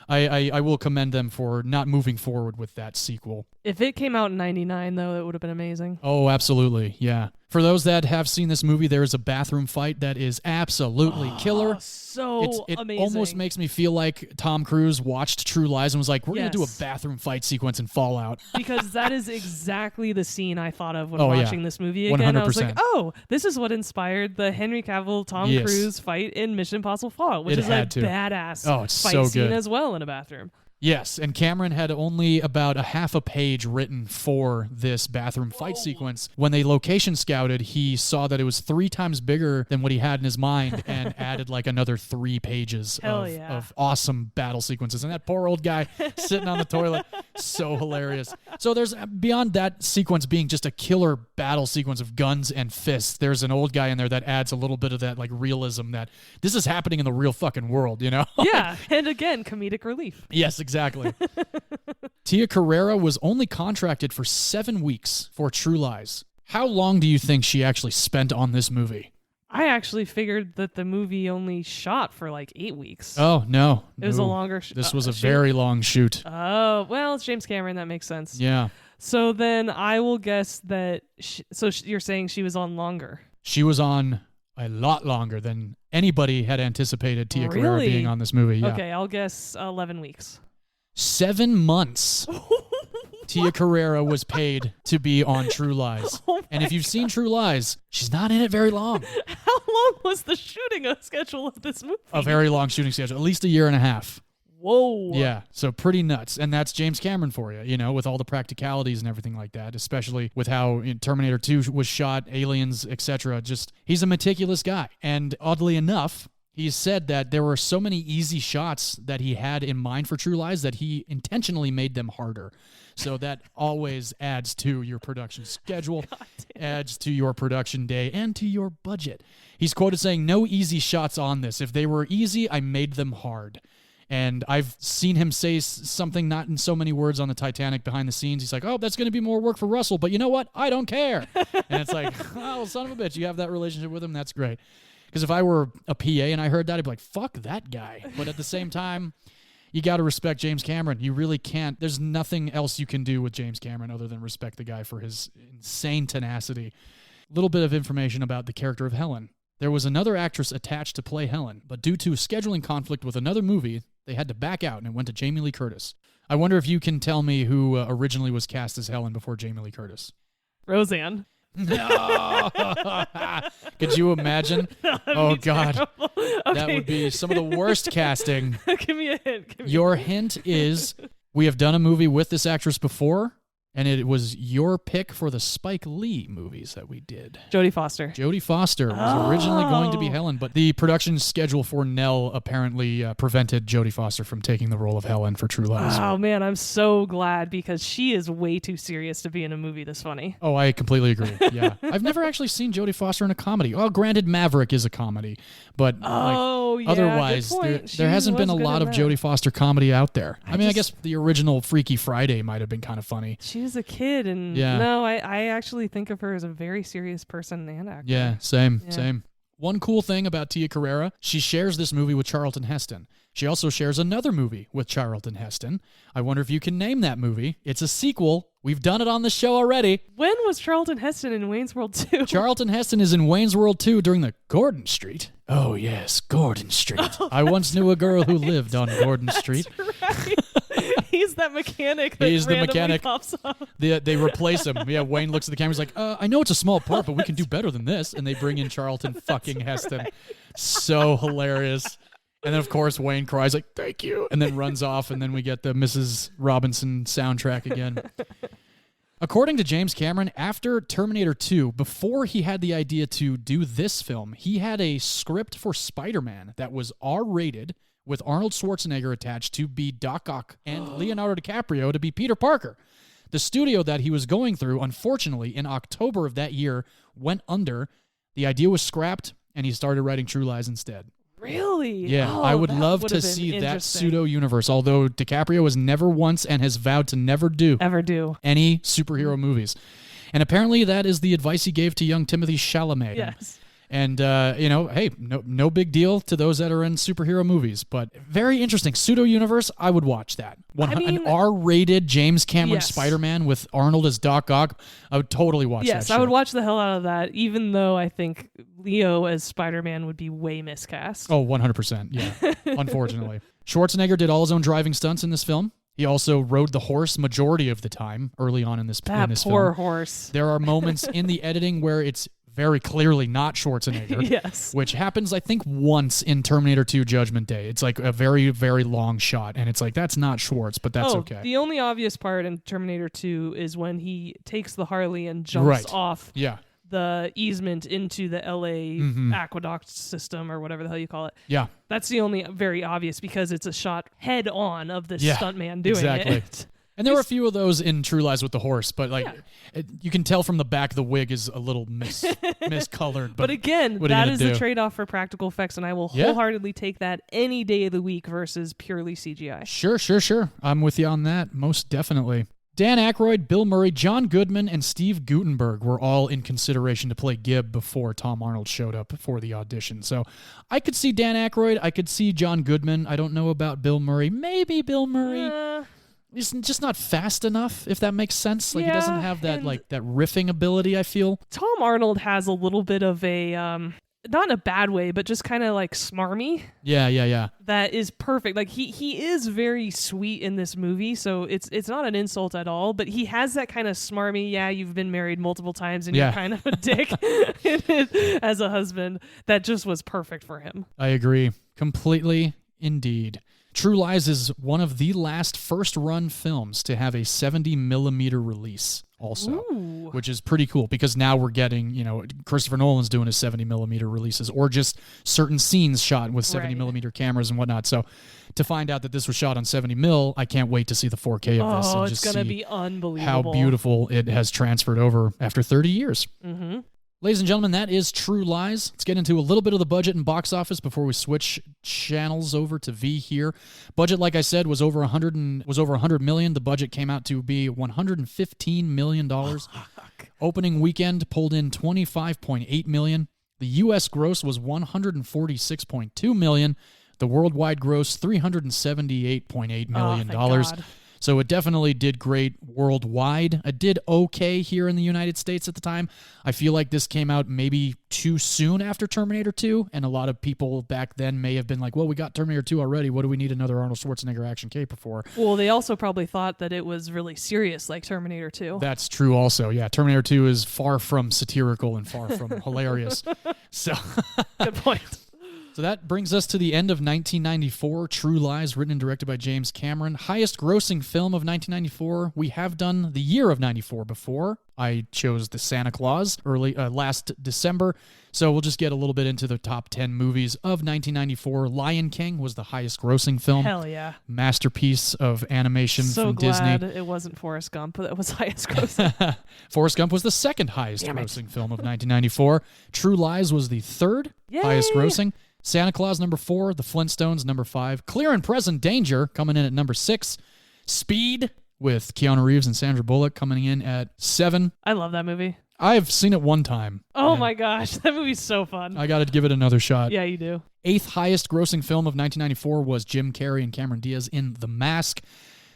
I will commend them for not moving forward with that sequel.
If it came out in 99, though, it would have been amazing.
Oh, absolutely. Yeah. For those that have seen this movie, there is a bathroom fight that is absolutely killer.
So
it
amazing.
almost makes me feel like Tom Cruise watched True Lies and was like, we're going to do a
Yes.
bathroom fight sequence in Fallout.
Because that is exactly the scene I thought of when watching this movie again.
100%.
I was like, oh, this is what inspired the Henry Cavill, Tom Cruise fight in Mission Impossible Fallout, which is a badass fight scene as well in a bathroom.
Yes, and Cameron had only about a half a page written for this bathroom fight sequence. When they location scouted, he saw that it was 3 times bigger than what he had in his mind and added like another 3 pages of awesome battle sequences. And that poor old guy sitting on the toilet, so hilarious. So there's, beyond that sequence being just a killer battle sequence of guns and fists, there's an old guy in there that adds a little bit of that like realism that this is happening in the real fucking world,
Yeah, and again, comedic relief.
Yes, exactly. Tia Carrera was only contracted for 7 weeks for True Lies. How long do you think she actually spent on this movie?
I actually figured that the movie only shot for like 8 weeks.
Oh, no.
It was a longer shoot.
This was a very long shoot.
Oh, well, it's James Cameron. That makes sense.
Yeah.
So then I will guess that, you're saying she was on longer.
She was on a lot longer than anybody had anticipated Tia Carrera being on this movie. Yeah.
Okay, I'll guess 11 weeks.
7 months. Tia Carrera was paid to be on True Lies. And if you've seen True Lies, she's not in it very long.
How long was the shooting schedule of this movie?
A very long shooting schedule, at least 1.5 years.
Whoa.
Yeah, so pretty nuts. And that's James Cameron for you, with all the practicalities and everything like that, especially with how Terminator 2 was shot, Aliens, etc. Just, he's a meticulous guy. And oddly enough, He said that there were so many easy shots that he had in mind for True Lies that he intentionally made them harder. So that always adds to your production schedule, adds to your production day, and to your budget. He's quoted saying, "No easy shots on this. If they were easy, I made them hard." And I've seen him say something not in so many words on the Titanic behind the scenes. He's like, "Oh, that's going to be more work for Russell, but you know what? I don't care." And it's like, oh, son of a bitch, you have that relationship with him? That's great. Because if I were a PA and I heard that, I'd be like, fuck that guy. But at the same time, you got to respect James Cameron. You really can't. There's nothing else you can do with James Cameron other than respect the guy for his insane tenacity. A little bit of information about the character of Helen. There was another actress attached to play Helen, but due to a scheduling conflict with another movie, they had to back out and it went to Jamie Lee Curtis. I wonder if you can tell me who originally was cast as Helen before Jamie Lee Curtis.
Roseanne.
No. Could you imagine? Oh, God.
Okay.
That would be some of the worst casting.
Give me a hint.
Your hint is we have done a movie with this actress before, and it was your pick for the Spike Lee movies that we did.
Jodie Foster.
Jodie Foster was originally going to be Helen, but the production schedule for Nell apparently prevented Jodie Foster from taking the role of Helen for True Lies.
Oh, man, I'm so glad because she is way too serious to be in a movie this funny.
Oh, I completely agree. Yeah. I've never actually seen Jodie Foster in a comedy. Oh, granted, Maverick is a comedy, but otherwise, there hasn't been a lot of Jodie Foster comedy out there. I mean, I guess the original Freaky Friday might have been kind of funny.
She was a kid, and no, I actually think of her as a very serious person and actor.
Yeah, same. One cool thing about Tia Carrera, she shares this movie with Charlton Heston. She also shares another movie with Charlton Heston. I wonder if you can name that movie. It's a sequel. We've done it on the show already.
When was Charlton Heston in Wayne's World 2?
Charlton Heston is in Wayne's World 2 during the Gordon Street. Oh, yes, Gordon Street. I once knew a girl who lived on Gordon Street.
Right. He's that mechanic that randomly pops up.
They replace him. Yeah, Wayne looks at the camera. He's like, I know it's a small part, but we can do better than this. And they bring in Charlton fucking Heston. Right. So hilarious. And then, of course, Wayne cries like, thank you, and then runs off, and then we get the Mrs. Robinson soundtrack again. According to James Cameron, after Terminator 2, before he had the idea to do this film, he had a script for Spider-Man that was R-rated with Arnold Schwarzenegger attached to be Doc Ock and Leonardo DiCaprio to be Peter Parker. The studio that he was going through, unfortunately, in October of that year, went under. The idea was scrapped, and he started writing True Lies instead.
Really?
Yeah, I would love to see that pseudo-universe, although DiCaprio has never once and has vowed to never do any superhero movies. And apparently that is the advice he gave to young Timothy Chalamet.
Yes.
And, hey, no big deal to those that are in superhero movies, but very interesting. Pseudo-universe, I would watch that. An R-rated James Cameron Spider-Man with Arnold as Doc Ock, I would totally watch that
Yes, I would watch the hell out of that, even though I think Leo as Spider-Man would be way miscast.
Oh, 100%, yeah, unfortunately. Schwarzenegger did all his own driving stunts in this film. He also rode the horse majority of the time early on in this film.
That poor horse.
There are moments in the editing where it's very clearly not Schwarzenegger.
Yes.
Which happens, I think, once in Terminator 2 Judgment Day. It's like a very, very long shot, and it's like, that's not Schwartz, but that's okay.
The only obvious part in Terminator 2 is when he takes the Harley and jumps off the easement into the LA aqueduct system or whatever the hell you call it.
Yeah.
That's the only very obvious because it's a shot head on of the stuntman doing it.
And there were a few of those in True Lies with the horse, but you can tell from the back the wig is a little miscolored.
But again, that is the trade-off for practical effects, and I will wholeheartedly take that any day of the week versus purely CGI.
Sure. I'm with you on that, most definitely. Dan Aykroyd, Bill Murray, John Goodman, and Steve Guttenberg were all in consideration to play Gib before Tom Arnold showed up for the audition. So I could see Dan Aykroyd. I could see John Goodman. I don't know about Bill Murray. Maybe Bill Murray. He's just not fast enough, if that makes sense. Like, he doesn't have that that riffing ability, I feel.
Tom Arnold has a little bit of a, not in a bad way, but just kind of like smarmy.
Yeah.
That is perfect. Like, he is very sweet in this movie, so it's not an insult at all, but he has that kind of smarmy, you've been married multiple times and you're kind of a dick as a husband. That just was perfect for him.
I agree. Completely, indeed. True Lies is one of the last first-run films to have a 70mm release. also,
Ooh.
which is pretty cool because now we're getting, Christopher Nolan's doing his 70 millimeter releases or just certain scenes shot with 70 millimeter cameras and whatnot. So to find out that this was shot on 70 mil, I can't wait to see the 4K of this.
Oh,
and
it's
just
going to
see
be unbelievable.
how beautiful it has transferred over after 30 years.
Mm-hmm.
Ladies and gentlemen, that is True Lies. Let's get into a little bit of the budget and box office before we switch channels over to V here. Budget, like I said, was over $100 million. The budget came out to be $115 million. Opening weekend pulled in $25.8 million. The U.S. gross was $146.2 million. The worldwide gross $378.8 million.
God.
So it definitely did great worldwide. It did okay here in the United States at the time. I feel like this came out maybe too soon after Terminator 2, and a lot of people back then may have been like, well, we got Terminator 2 already. What do we need another Arnold Schwarzenegger action caper for?
Well, they also probably thought that it was really serious like Terminator 2.
That's true also. Yeah, Terminator 2 is far from satirical and far from hilarious. So
Good point.
So that brings us to the end of 1994, True Lies, written and directed by James Cameron. Highest grossing film of 1994. We have done the year of 94 before. I chose The Santa Claus last December. So we'll just get a little bit into the top 10 movies of 1994. Lion King was the highest grossing film.
Hell yeah.
Masterpiece of animation
So
from
glad
Disney.
it wasn't Forrest Gump that was highest grossing.
Forrest Gump was the second highest grossing film of 1994. True Lies was the third highest grossing. Santa Claus, number 4. The Flintstones, number 5. Clear and Present Danger, coming in at number 6. Speed, with Keanu Reeves and Sandra Bullock, coming in at 7.
I love that movie.
I've seen it one time.
Oh my gosh, that movie's so fun.
I got to give it another shot.
Yeah, you do.
8th highest grossing film of 1994 was Jim Carrey and Cameron Diaz in The Mask.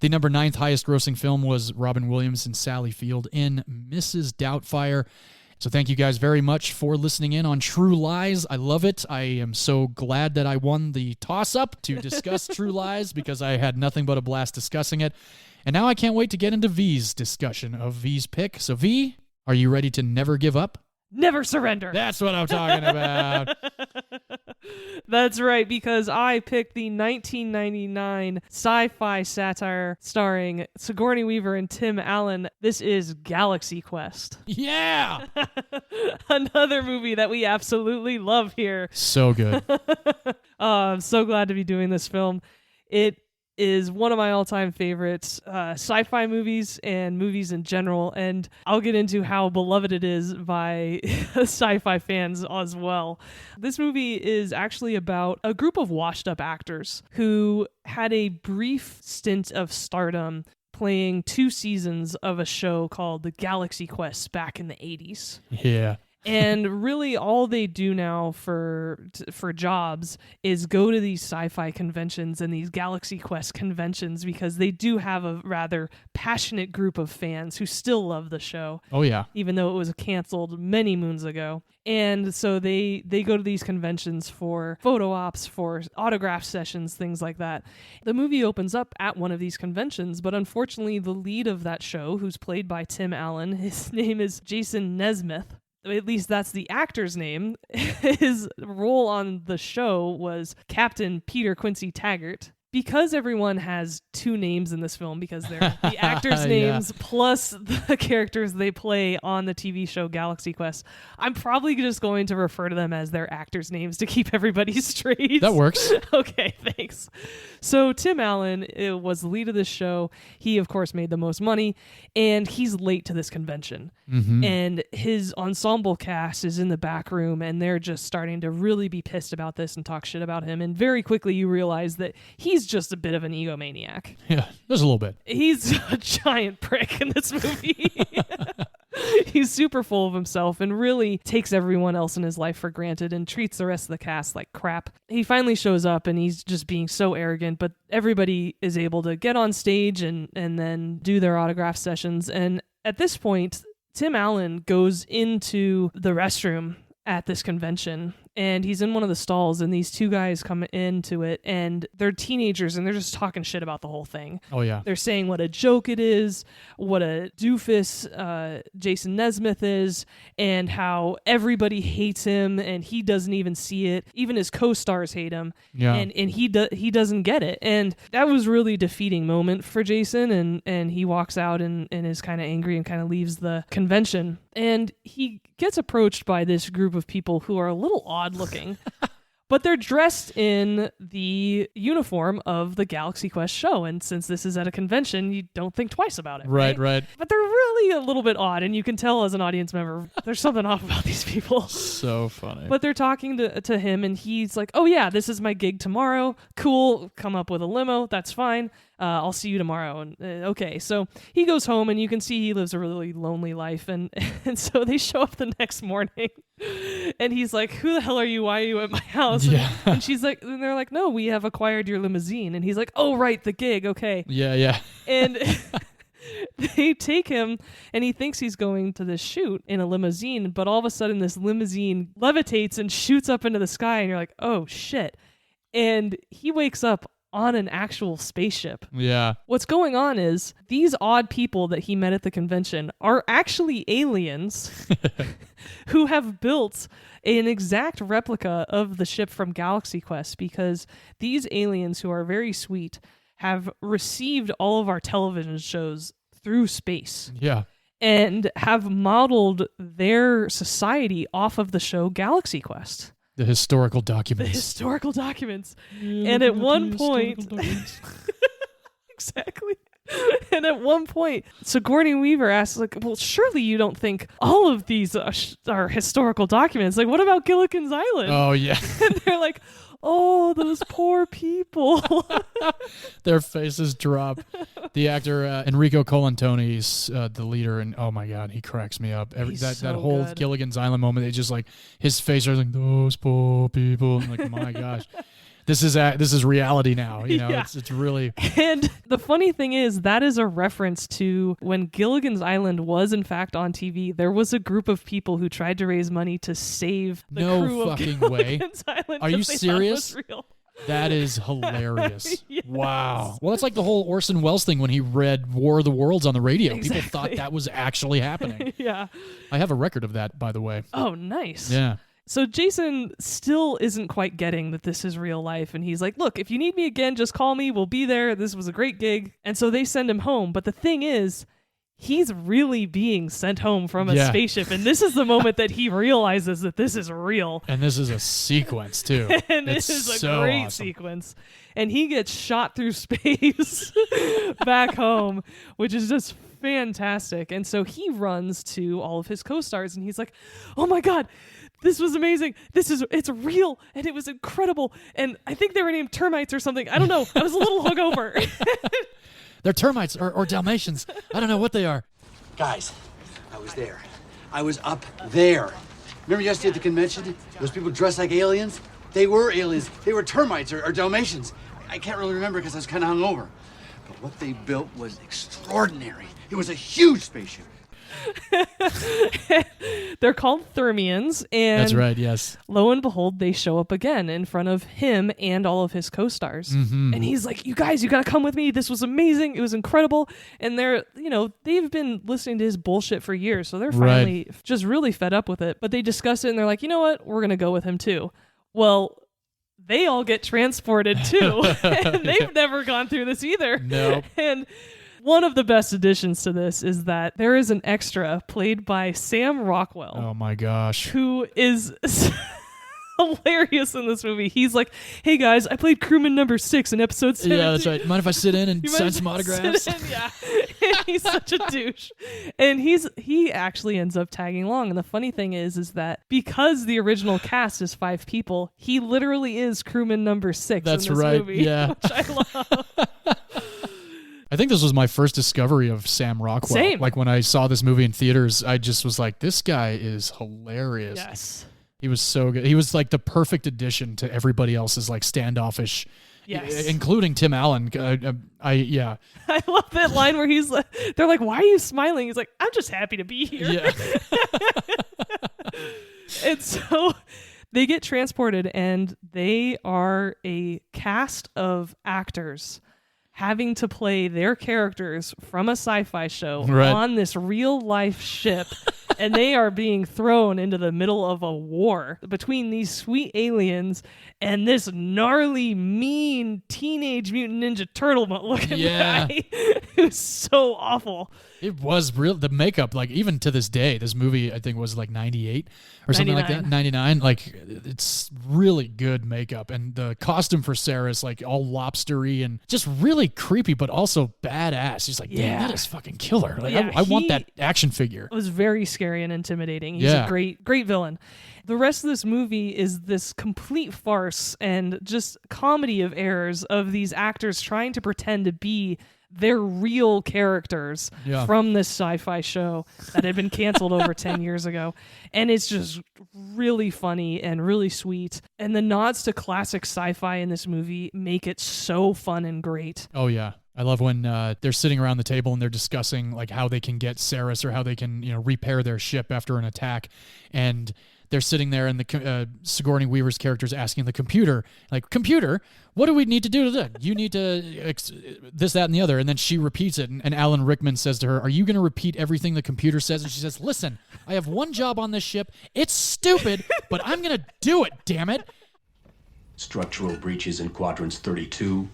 The number 9th highest grossing film was Robin Williams and Sally Field in Mrs. Doubtfire. So thank you guys very much for listening in on True Lies. I love it. I am so glad that I won the toss-up to discuss True Lies because I had nothing but a blast discussing it. And now I can't wait to get into V's discussion of V's pick. So V, are you ready to never give up?
Never surrender.
That's what I'm talking about.
That's right, because I picked the 1999 sci-fi satire starring Sigourney Weaver and Tim Allen. This is Galaxy Quest.
Yeah!
Another movie that we absolutely love here.
So good.
I'm so glad to be doing this film. It is one of my all-time favorites, sci-fi movies and movies in general, and I'll get into how beloved it is by sci-fi fans as well. This movie is actually about a group of washed-up actors who had a brief stint of stardom playing 2 seasons of a show called The Galaxy Quest back in the 80s.
Yeah.
And really all they do now for jobs is go to these sci-fi conventions and these Galaxy Quest conventions because they do have a rather passionate group of fans who still love the show.
Oh, yeah.
Even though it was canceled many moons ago. And so they go to these conventions for photo ops, for autograph sessions, things like that. The movie opens up at one of these conventions, but unfortunately the lead of that show, who's played by Tim Allen, his name is Jason Nesmith. At least that's the actor's name. His role on the show was Captain Peter Quincy Taggart. Because everyone has 2 names in this film, because they're the actors' names plus the characters they play on the TV show Galaxy Quest, I'm probably just going to refer to them as their actors' names to keep everybody straight.
That works.
Okay, thanks. So Tim Allen was the lead of this show. He, of course, made the most money, and he's late to this convention. Mm-hmm. And his ensemble cast is in the back room, and they're just starting to really be pissed about this and talk shit about him. And very quickly you realize that he's just a bit of an egomaniac.
Yeah, there's a little bit.
He's a giant prick in this movie. He's super full of himself and really takes everyone else in his life for granted and treats the rest of the cast like crap. He finally shows up and he's just being so arrogant, but everybody is able to get on stage and then do their autograph sessions. And at this point, Tim Allen goes into the restroom at this convention and he's in one of the stalls, and these two guys come into it, and they're teenagers, and they're just talking shit about the whole thing.
Oh, yeah.
They're saying what a joke it is, what a doofus Jason Nesmith is, and how everybody hates him, and he doesn't even see it. Even his co-stars hate him, and he doesn't get it. And that was really a defeating moment for Jason, and he walks out and is kind of angry and kind of leaves the convention. And he gets approached by this group of people who are a little odd looking, but they're dressed in the uniform of the Galaxy Quest show. And since this is at a convention, you don't think twice about it.
Right.
But they're really a little bit odd, and you can tell as an audience member, there's something off about these people.
So funny.
But they're talking to him, and he's like, oh yeah, this is my gig tomorrow. Cool, come up with a limo, that's fine. I'll see you tomorrow. And okay, so he goes home, and you can see he lives a really lonely life. And so they show up the next morning, and he's like, "Who the hell are you? Why are you at my house?"
Yeah.
And she's like, and they're like, "No, we have acquired your limousine." And he's like, "Oh right, the gig. Okay."
Yeah.
And they take him, and he thinks he's going to this shoot in a limousine, but all of a sudden this limousine levitates and shoots up into the sky, and you're like, "Oh shit!" And he wakes up on an actual spaceship.
Yeah.
What's going on is these odd people that he met at the convention are actually aliens who have built an exact replica of the ship from Galaxy Quest, because these aliens, who are very sweet, have received all of our television shows through space.
Yeah.
And have modeled their society off of the show Galaxy Quest.
The historical documents.
Yeah, and at one point, exactly. And at one point, Sigourney Weaver asks, like, well, surely you don't think all of these are historical documents. Like, what about Gilligan's Island?
Oh, yeah.
And they're like, oh, those poor people.
Their faces drop. The actor Enrico Colantoni's the leader, and oh my god, he cracks me up. That whole
good.
Gilligan's Island moment, it's just like his face is like, those poor people. I'm like, my gosh, this is reality now. You know, it's really.
And the funny thing is, that is a reference to when Gilligan's Island was in fact on TV. There was a group of people who tried to raise money to save the crew of Gilligan's Island.
Are you serious?
It was real.
That is hilarious.
Yes.
Wow. Well, it's like the whole Orson Welles thing when he read War of the Worlds on the radio.
Exactly.
People thought that was actually happening.
Yeah.
I have a record of that, by the way.
Oh, nice.
Yeah.
So Jason still isn't quite getting that this is real life, and he's like, look, if you need me again, just call me. We'll be there. This was a great gig. And so they send him home. But the thing is, he's really being sent home from a spaceship, and this is the moment that he realizes that this is real.
And this is a sequence, too.
And this is a great sequence. And he gets shot through space back home, which is just fantastic. And so he runs to all of his co-stars, and he's like, oh my God, this was amazing. It's real, and it was incredible. And I think they were named termites or something. I don't know. I was a little hungover.
They're termites or Dalmatians. I don't know what they are.
Guys, I was there. I was up there. Remember yesterday at the convention? Those people dressed like aliens? They were aliens. They were termites or Dalmatians. I can't really remember because I was kind of hungover. But what they built was extraordinary. It was a huge spaceship.
They're called Thermians, and
that's right, yes.
Lo and behold, they show up again in front of him and all of his co-stars.
Mm-hmm.
And he's like, you guys, you gotta come with me. This was amazing. It was incredible. And they've been listening to his bullshit for years, so they're finally just really fed up with it. But they discuss it, and they're like, you know what? We're gonna go with him too. Well, they all get transported too. And they've never gone through this either.
Nope.
And one of the best additions to this is that there is an extra played by Sam Rockwell.
Oh my gosh.
Who is hilarious in this movie. He's like, hey guys, I played crewman number 6 in episode 17.
Yeah, that's right. Mind if I sit in and sign some autographs?
Yeah. And he's such a douche. And he actually ends up tagging along. And the funny thing is that because the original cast is 5 people, he literally is crewman number 6
that's
in this
right.
movie.
Yeah.
Which I love.
I think this was my first discovery of Sam Rockwell.
Same.
Like when I saw this movie in theaters, I just was like, this guy is hilarious.
Yes.
He was so good. He was like the perfect addition to everybody else's like standoffish, including Tim Allen. I
love that line where he's like, they're like, why are you smiling? He's like, I'm just happy to be here.
Yeah.
And so They get transported, and they are a cast of actors having to play their characters from a sci-fi show on this real-life ship, and they are being thrown into the middle of a war between these sweet aliens and this gnarly, mean Teenage Mutant Ninja Turtle looking guy. It was so awful.
It was real. The makeup, like even to this day, this movie I think was like 98 or something
99.
like that. 99. Like it's really good makeup, and the costume for Sarah is like all lobstery and just really creepy, but also badass. He's like, damn, that is fucking killer. Like I want that action figure.
It was very scary and intimidating. He's a great villain. The rest of this movie is this complete farce and just comedy of errors of these actors trying to pretend to be their real characters from this sci-fi show that had been canceled over 10 years ago. And it's just really funny and really sweet. And the nods to classic sci-fi in this movie make it so fun and great.
Oh, yeah. I love when they're sitting around the table and they're discussing like how they can get Saris or how they can, repair their ship after an attack. And they're sitting there, and the Sigourney Weaver's character is asking the computer, like, computer, what do we need to do to that? You need to this, that, and the other. And then she repeats it, and Alan Rickman says to her, are you going to repeat everything the computer says? And she says, listen, I have one job on this ship. It's stupid, but I'm going to do it, damn it.
Structural breaches in quadrants 32,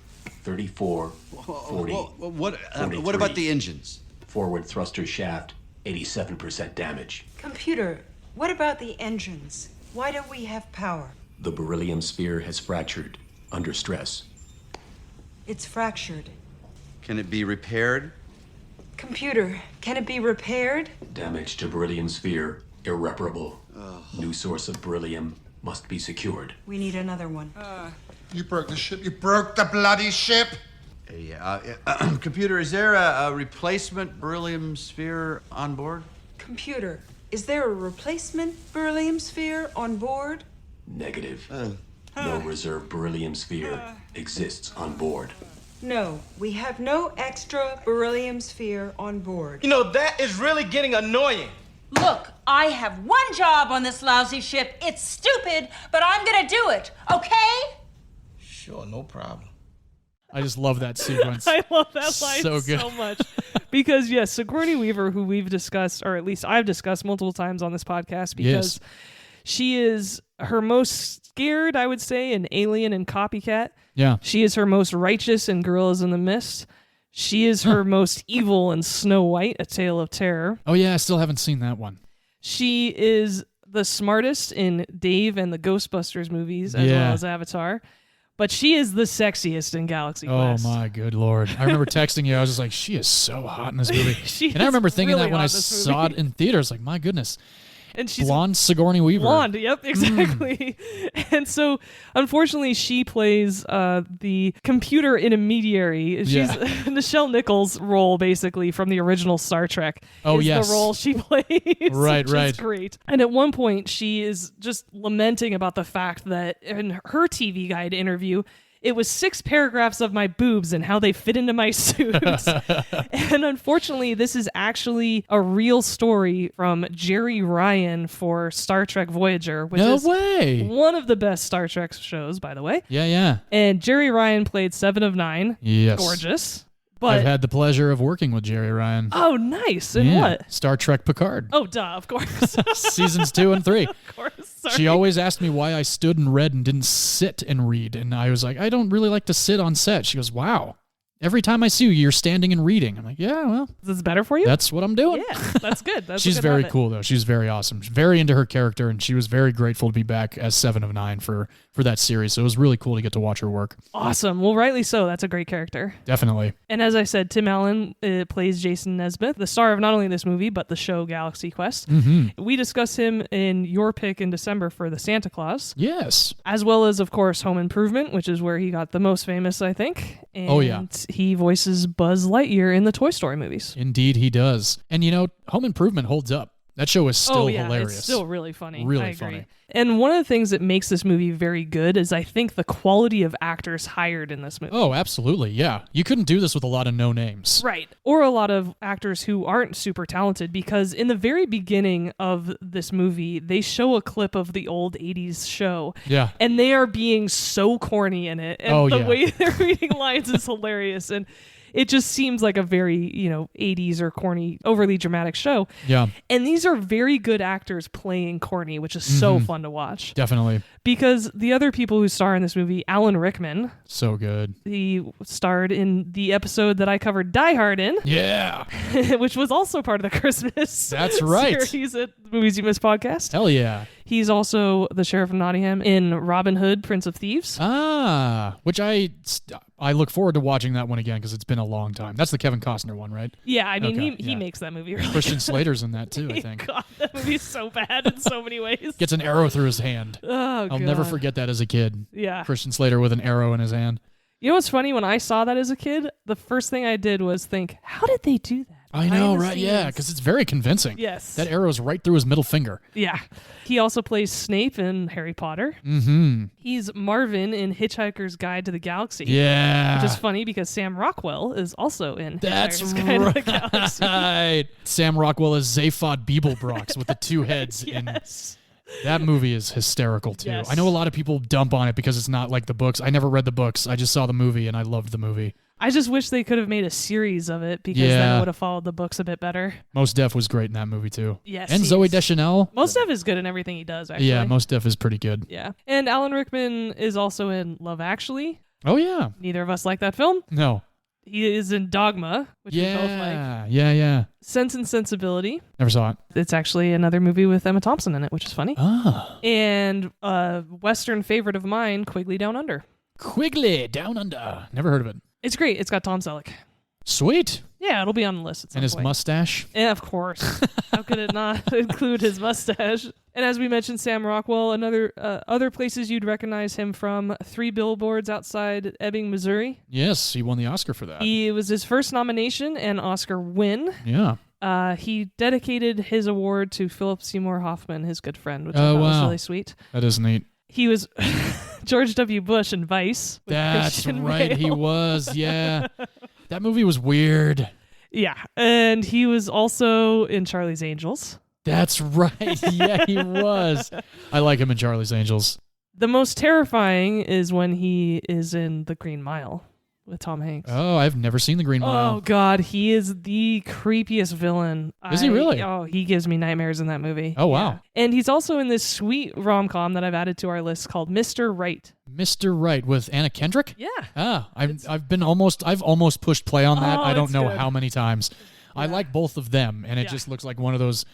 34, 40,
what about the engines?
Forward thruster shaft, 87% damage.
Computer, what about the engines? Why don't we have power?
The beryllium sphere has fractured under stress.
It's fractured.
Can it be repaired?
Computer, can it be repaired?
Damage to beryllium sphere, irreparable. New source of beryllium must be secured.
We need another one.
You broke the ship. You broke the bloody ship.
Computer, is there a replacement beryllium sphere on board?
Computer, is there a replacement beryllium sphere on board?
Negative. No reserve beryllium sphere exists on board.
No, we have no extra beryllium sphere on board.
You know, that is really getting annoying.
Look, I have one job on this lousy ship. It's stupid, but I'm gonna do it, okay?
Sure, no problem.
I just love that sequence.
I love that line
so
much. Because, yes, Sigourney Weaver, who we've discussed, or at least I've discussed multiple times on this podcast, because she is her most scared, I would say, in Alien and Copycat.
Yeah.
She is her most righteous in Gorillas in the Mist. She is her most evil in Snow White, A Tale of Terror.
Oh, yeah, I still haven't seen that one.
She is the smartest in Dave and the Ghostbusters movies, as well as Avatar. But she is the sexiest in Galaxy Quest.
Oh, my good Lord. I remember texting you. I was just like, she is so hot in this movie.
And
I remember thinking that when I saw it in theaters, like, my goodness.
And she's
blonde Sigourney Weaver.
Blonde, yep, exactly. And so, unfortunately, she plays the computer intermediary. She's Nichelle Nichols' role, basically, from the original Star Trek. Is the role she plays.
Right,
which is great. And at one point, she is just lamenting about the fact that in her TV Guide interview, it was 6 paragraphs of my boobs and how they fit into my suit. And unfortunately, this is actually a real story from Jerry Ryan for Star Trek Voyager, which is one of the best Star Trek shows, by the way.
Yeah.
And Jerry Ryan played 7 of 9.
Yes.
Gorgeous. But
I've had the pleasure of working with Jerry Ryan.
Oh, nice. And what?
Star Trek Picard.
Oh, duh, of course.
Seasons 2 and 3.
Of course. Sorry.
She always asked me why I stood and read and didn't sit and read. And I was like, I don't really like to sit on set. She goes, wow. Every time I see you, you're standing and reading. I'm like, yeah, well.
Is this better for you?
That's what I'm doing.
Yeah, that's good. That's
She's very cool, though. She's very awesome. She's very into her character, and she was very grateful to be back as 7 of 9 for that series. So it was really cool to get to watch her work.
Awesome. Well, rightly so. That's a great character.
Definitely.
And as I said, Tim Allen plays Jason Nesbitt, the star of not only this movie, but the show Galaxy Quest.
Mm-hmm.
We discussed him in your pick in December for the Santa Claus.
Yes.
As well as, of course, Home Improvement, which is where he got the most famous, I think. And he voices Buzz Lightyear in the Toy Story movies.
Indeed, he does. And, Home Improvement holds up. That show is still hilarious.
It's still really funny.
Really
I agree.
funny.
And one of the things that makes this movie very good is I think the quality of actors hired in this movie.
Oh, absolutely. Yeah. You couldn't do this with a lot of no names.
Right. Or a lot of actors who aren't super talented, because in the very beginning of this movie, they show a clip of the old 80s show.
Yeah.
And they are being so corny in it. And the way they're reading lines is hilarious. And it just seems like a very, 80s or corny, overly dramatic show.
Yeah.
And these are very good actors playing corny, which is so fun to watch.
Definitely.
Because the other people who star in this movie, Alan Rickman.
So good.
He starred in the episode that I covered Die Hard in.
Yeah.
Which was also part of the Christmas
That's right.
series at the Movies You Missed podcast.
Hell yeah.
He's also the Sheriff of Nottingham in Robin Hood, Prince of Thieves.
Which I look forward to watching that one again because it's been a long time. That's the Kevin Costner one, right?
Yeah, I mean, he makes that movie really
Christian
good.
Slater's in that too, I think.
God, that movie's so bad in so many ways.
Gets an arrow through his hand.
Oh,
I'll never forget that as a kid.
Yeah.
Christian Slater with an arrow in his hand.
You know what's funny? When I saw that as a kid, the first thing I did was think, how did they do that?
I know, right? Yeah, because it's very convincing.
Yes.
That arrow's right through his middle finger.
Yeah. He also plays Snape in Harry Potter.
Mm-hmm.
He's Marvin in Hitchhiker's Guide to the Galaxy.
Yeah.
Which is funny because Sam Rockwell is also in
That's
Hitchhiker's Guide to the Galaxy.
Right. Sam Rockwell is Zaphod Beeblebrox with the two heads.
Yes.
That movie is hysterical too.
Yes.
I know a lot of people dump on it because it's not like the books. I never read the books. I just saw the movie and I loved the movie.
I just wish they could have made a series of it because then it would have followed the books a bit better.
Mos Def was great in that movie too.
Yes.
And Zooey Deschanel.
Mos Def is good in everything he does, actually.
Yeah, Mos Def is pretty good.
Yeah. And Alan Rickman is also in Love Actually.
Oh yeah.
Neither of us like that film.
No.
He is in Dogma, which we both like.
Yeah.
Sense and Sensibility.
Never saw it.
It's actually another movie with Emma Thompson in it, which is funny.
Ah.
And a Western favorite of mine, Quigley Down Under.
Quigley Down Under. Never heard of it.
It's great. It's got Tom Selleck.
Sweet.
Yeah, it'll be on the list at some
And his
point.
mustache.
Yeah, of course. How could it not include his mustache? And as we mentioned, Sam Rockwell, other places you'd recognize him from, 3 Billboards Outside Ebbing, Missouri.
Yes, he won the Oscar for that.
It was his first nomination and Oscar win.
Yeah.
He dedicated his award to Philip Seymour Hoffman, his good friend, which I thought was really sweet.
That is neat.
He was George W. Bush in Vice.
That's
Christian
right,
Bale.
he was, yeah. That movie was weird.
Yeah, and he was also in Charlie's Angels.
That's right, yeah, he was. I like him in Charlie's Angels.
The most terrifying is when he is in The Green Mile with Tom Hanks.
Oh, I've never seen The Green Mile.
Oh, God, he is the creepiest villain.
Is he really?
Oh, he gives me nightmares in that movie.
Oh, wow.
Yeah. And he's also in this sweet rom-com that I've added to our list called Mr. Right.
Mr. Right with Anna Kendrick?
Yeah.
I've almost pushed play on that.
Oh,
I don't
it's
know
good.
how many times. Yeah. I like both of them, and it just looks like one of those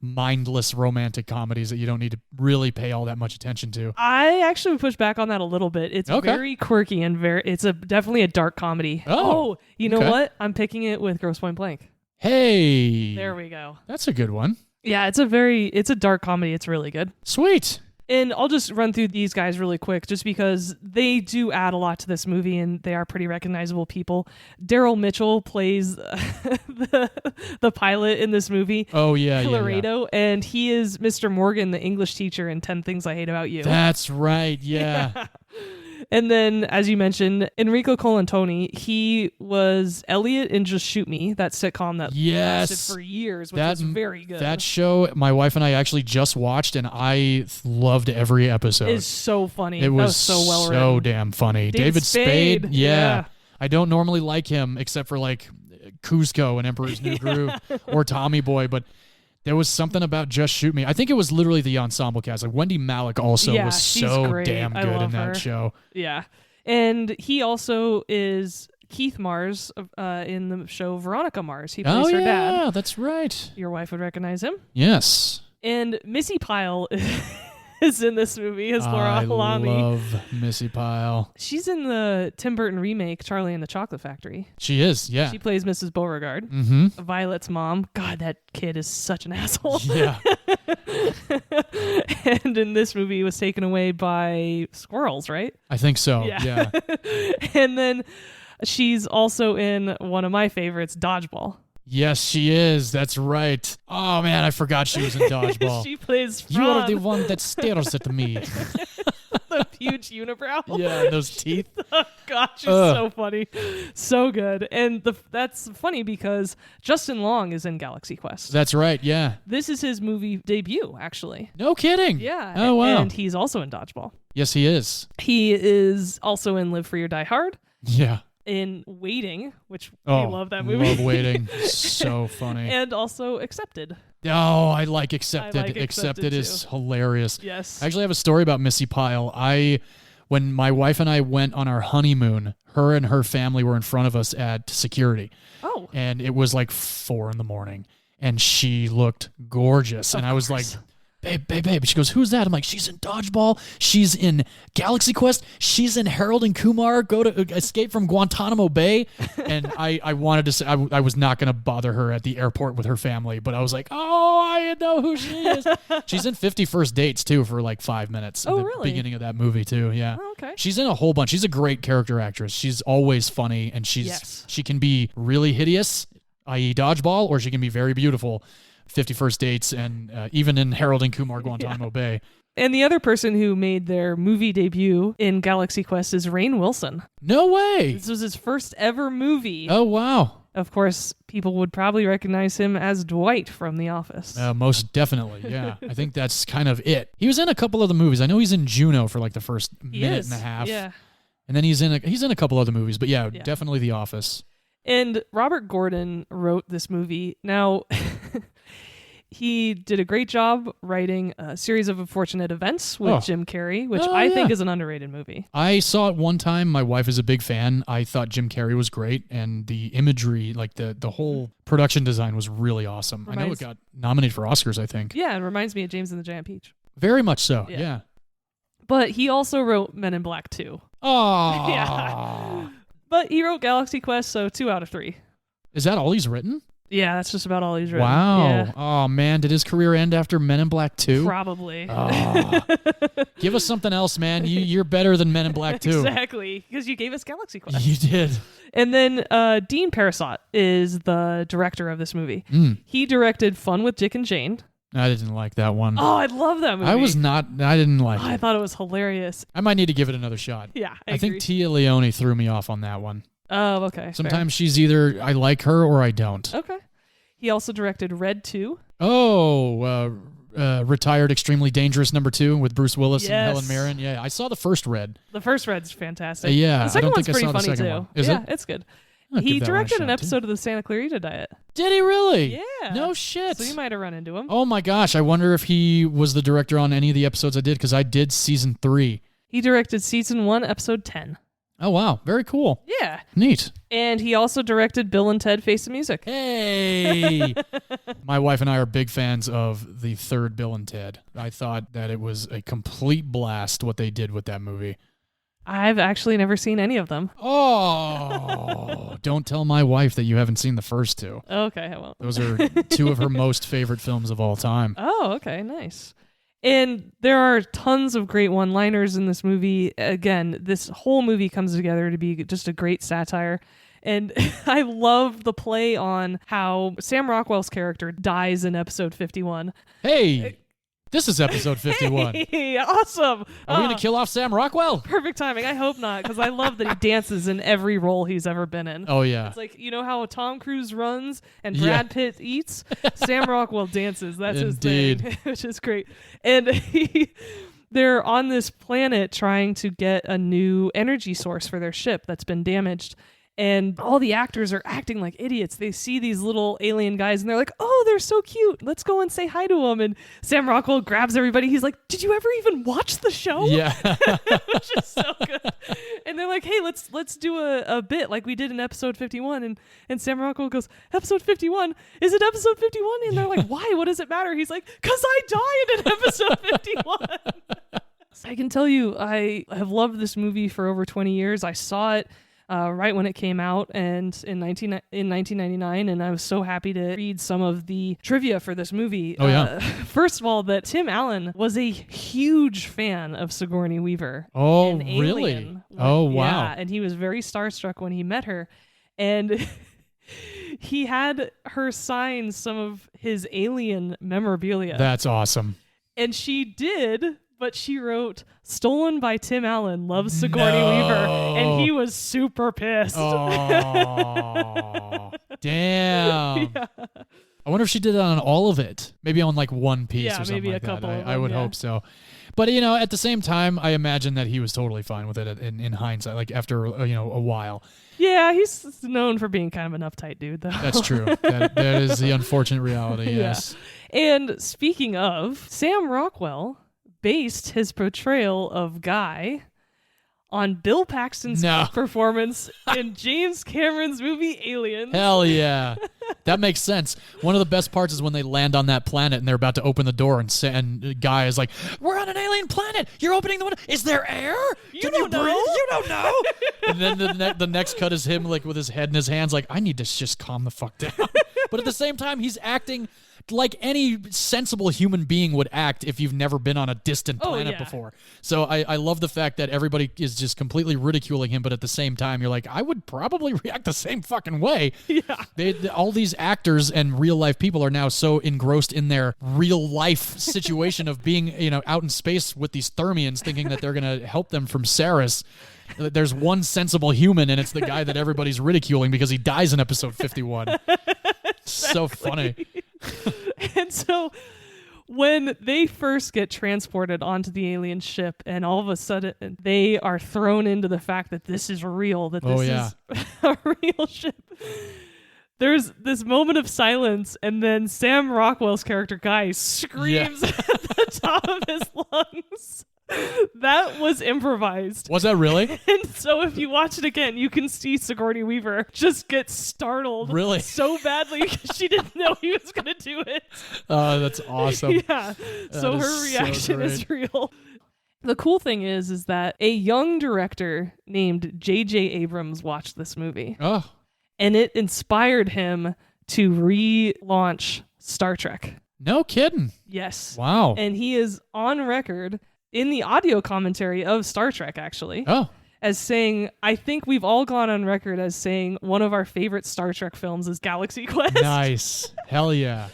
mindless romantic comedies that you don't need to really pay all that much attention to.
I actually would push back on that a little bit. It's very quirky and it's definitely a dark comedy.
Oh,
you know what? I'm picking it with Grosse Point Blank.
Hey.
There we go.
That's a good one.
Yeah, it's a dark comedy. It's really good.
Sweet.
And I'll just run through these guys really quick just because they do add a lot to this movie and they are pretty recognizable people. Daryl Mitchell plays the pilot in this movie.
Oh, yeah,
Laredo, and he is Mr. Morgan, the English teacher in 10 Things I Hate About You.
That's right, yeah.
And then, as you mentioned, Enrico Colantoni, he was Elliot in Just Shoot Me, that sitcom that lasted for years, which was very good.
That show, my wife and I actually just watched, and I loved every episode.
It's so funny.
It was
so well
so
written.
damn funny.
David Spade.
Yeah. I don't normally like him except for like Kuzco and Emperor's New Groove or Tommy Boy, but there was something about Just Shoot Me. I think it was literally the ensemble cast. Like Wendy Malick also was so
great.
damn
I
good in
love
that
her.
show.
Yeah. And he also is Keith Mars in the show Veronica Mars. He plays her dad.
Yeah, that's right.
Your wife would recognize him.
Yes.
And Missy Pyle is in this movie as Laura
I
Halami.
love Missy Pyle.
She's in the Tim Burton remake, Charlie and the Chocolate Factory.
She is, yeah.
She plays Mrs. Beauregard, Violet's mom. God, that kid is such an asshole.
Yeah.
And in this movie, was taken away by squirrels, right?
I think so, yeah.
And then she's also in one of my favorites, Dodgeball.
Yes, she is. That's right. Oh, man, I forgot she was in Dodgeball.
She plays Fran.
You are the one that stares at me.
The huge unibrow.
Yeah, those teeth.
Oh, gosh, she's so funny. So good. And that's funny because Justin Long is in Galaxy Quest.
That's right, yeah.
This is his movie debut, actually.
No kidding.
Yeah.
Oh, wow.
And he's also in Dodgeball.
Yes, he is.
He is also in Live Free or Die Hard.
Yeah.
In Waiting, which I love that movie.
Love Waiting. So funny.
And also Accepted.
Oh, I like Accepted.
I like Accepted
is hilarious.
Yes.
I actually have a story about Missy Pyle. When my wife and I went on our honeymoon, her and her family were in front of us at security.
Oh.
And it was like 4 a.m. And she looked gorgeous. And I was like, babe. She goes, who's that? I'm like, she's in Dodgeball. She's in Galaxy Quest. She's in Harold and Kumar Go to Escape from Guantanamo Bay. And I wanted to say, I was not going to bother her at the airport with her family, but I was like, oh, I know who she is. She's in 50 First Dates, too, for like 5 minutes.
Oh,
at the
really?
beginning of that movie, too, yeah.
Oh, okay.
She's in a whole bunch. She's a great character actress. She's always funny, and she can be really hideous, i.e. Dodgeball, or she can be very beautiful. 50 First Dates, and even in Harold and Kumar Guantanamo Bay.
And the other person who made their movie debut in Galaxy Quest is Rainn Wilson.
No way!
This was his first ever movie.
Oh, wow.
Of course, people would probably recognize him as Dwight from The Office.
Most definitely, yeah. I think that's kind of it. He was in a couple of the movies. I know he's in Juno for like the first minute and a half.
Yeah.
And then he's in a couple other movies, but yeah, definitely The Office.
And Robert Gordon wrote this movie. Now, he did a great job writing A Series of Unfortunate Events with Jim Carrey, which I think is an underrated movie.
I saw it one time. My wife is a big fan. I thought Jim Carrey was great, and the imagery, like the whole production design was really awesome. I know it got nominated for Oscars, I think.
Yeah, it reminds me of James and the Giant Peach.
Very much so, yeah.
But he also wrote Men in Black 2.
Oh.
Yeah. But he wrote Galaxy Quest, so 2 out of 3.
Is that all he's written?
Yeah, that's just about all he's written.
Wow.
Yeah.
Oh, man. Did his career end after Men in Black 2?
Probably.
Oh. Give us something else, man. You're better than Men in Black 2.
Exactly, because you gave us Galaxy Quest.
You did.
And then Dean Parasot is the director of this movie. He directed Fun with Dick and Jane.
I didn't like that one.
Oh, I love that movie.
I didn't like it.
I thought it was hilarious.
I might need to give it another shot.
Yeah,
I think Tia Leone threw me off on that one.
Oh, okay.
Sometimes she's either I like her or I don't.
Okay. He also directed Red 2.
Oh, Retired Extremely Dangerous number 2 with Bruce Willis and
Yes.
Helen Mirren. Yeah, I saw the first Red.
The first Red's fantastic.
Yeah,
the second
I don't
one's
think I
pretty
saw the
funny
second
too.
one. Is
yeah,
it?
It's good.
I'll
He
give that one a
directed an
shot, too.
episode of the Santa Clarita Diet.
Did he really?
Yeah.
No shit.
So you might have run into him.
Oh my gosh, I wonder if he was the director on any of the episodes I did, because I did season 3.
He directed season 1, episode 10.
Oh wow, very cool.
Yeah.
Neat.
And he also directed Bill and Ted Face the Music.
Hey! My wife and I are big fans of the third Bill and Ted. I thought that it was a complete blast what they did with that movie.
I've actually never seen any of them.
Oh, don't tell my wife that you haven't seen the first 2.
Okay, I won't.
Those are 2 of her most favorite films of all time.
Oh, okay, nice. And there are tons of great one-liners in this movie. Again, this whole movie comes together to be just a great satire. And I love the play on how Sam Rockwell's character dies in episode 51.
Hey, this is episode 51.
Hey, awesome.
Are we going to kill off Sam Rockwell?
Perfect timing. I hope not, because I love that he dances in every role he's ever been in.
Oh, yeah.
It's like, you know how Tom Cruise runs and Brad Pitt eats? Sam Rockwell dances. That's
Indeed.
his thing, which is great. And they're on this planet trying to get a new energy source for their ship that's been damaged. And all the actors are acting like idiots. They see these little alien guys and they're like, oh, they're so cute. Let's go and say hi to them. And Sam Rockwell grabs everybody. He's like, did you ever even watch the show?
Yeah.
Which is so good. And they're like, hey, let's do a bit like we did in episode 51. And Sam Rockwell goes, episode 51? Is it episode 51? And they're like, why? What does it matter? He's like, because I died in episode 51. I can tell you, I have loved this movie for over 20 years. I saw it right when it came out and in 1999, and I was so happy to read some of the trivia for this movie.
Oh, yeah.
First of all, that Tim Allen was a huge fan of Sigourney Weaver.
Oh,
in
really?
Alien.
Oh, wow.
Yeah, and he was very starstruck when he met her. And he had her sign some of his alien memorabilia.
That's awesome.
And she did, but she wrote, "Stolen by Tim Allen, loves Sigourney Weaver." And he was super pissed.
Oh, damn.
Yeah.
I wonder if she did it on all of it. Maybe on like one piece or something
maybe
like
a couple
that.
of
I would
them,
hope so. But, at the same time, I imagine that he was totally fine with it in hindsight, like after, a while.
Yeah, he's known for being kind of an uptight dude, though.
That's true. That is the unfortunate reality, yes.
Yeah. And speaking of, Sam Rockwell based his portrayal of Guy on Bill Paxton's performance in James Cameron's movie Aliens.
Hell yeah. That makes sense. One of the best parts is when they land on that planet and they're about to open the door and Guy is like, "We're on an alien planet. You're opening the window. Is there air? Can you breathe? You don't know." And then the next cut is him like with his head in his hands like, "I need to just calm the fuck down." But at the same time, he's acting like any sensible human being would act if you've never been on a distant planet before. So I love the fact that everybody is just completely ridiculing him, but at the same time, you're like, I would probably react the same fucking way.
Yeah.
All these actors and real life people are now so engrossed in their real life situation of being, out in space with these Thermians, thinking that they're going to help them from Saris. There's one sensible human, and it's the guy that everybody's ridiculing because he dies in episode 51. So funny.
And so when they first get transported onto the alien ship and all of a sudden they are thrown into the fact that this is real, that this is a real ship, there's this moment of silence, and then Sam Rockwell's character Guy screams at the top of his lungs. That was improvised.
Was that really?
And so if you watch it again, you can see Sigourney Weaver just get startled so badly because she didn't know he was going to do it.
Oh, that's awesome.
Yeah. So her reaction is real. The cool thing is that a young director named J.J. Abrams watched this movie.
Oh.
And it inspired him to relaunch Star Trek.
No kidding.
Yes.
Wow.
And he is on record in the audio commentary of Star Trek, actually.
Oh.
As saying, I think we've all gone on record as saying one of our favorite Star Trek films is Galaxy Quest.
Nice. Hell yeah.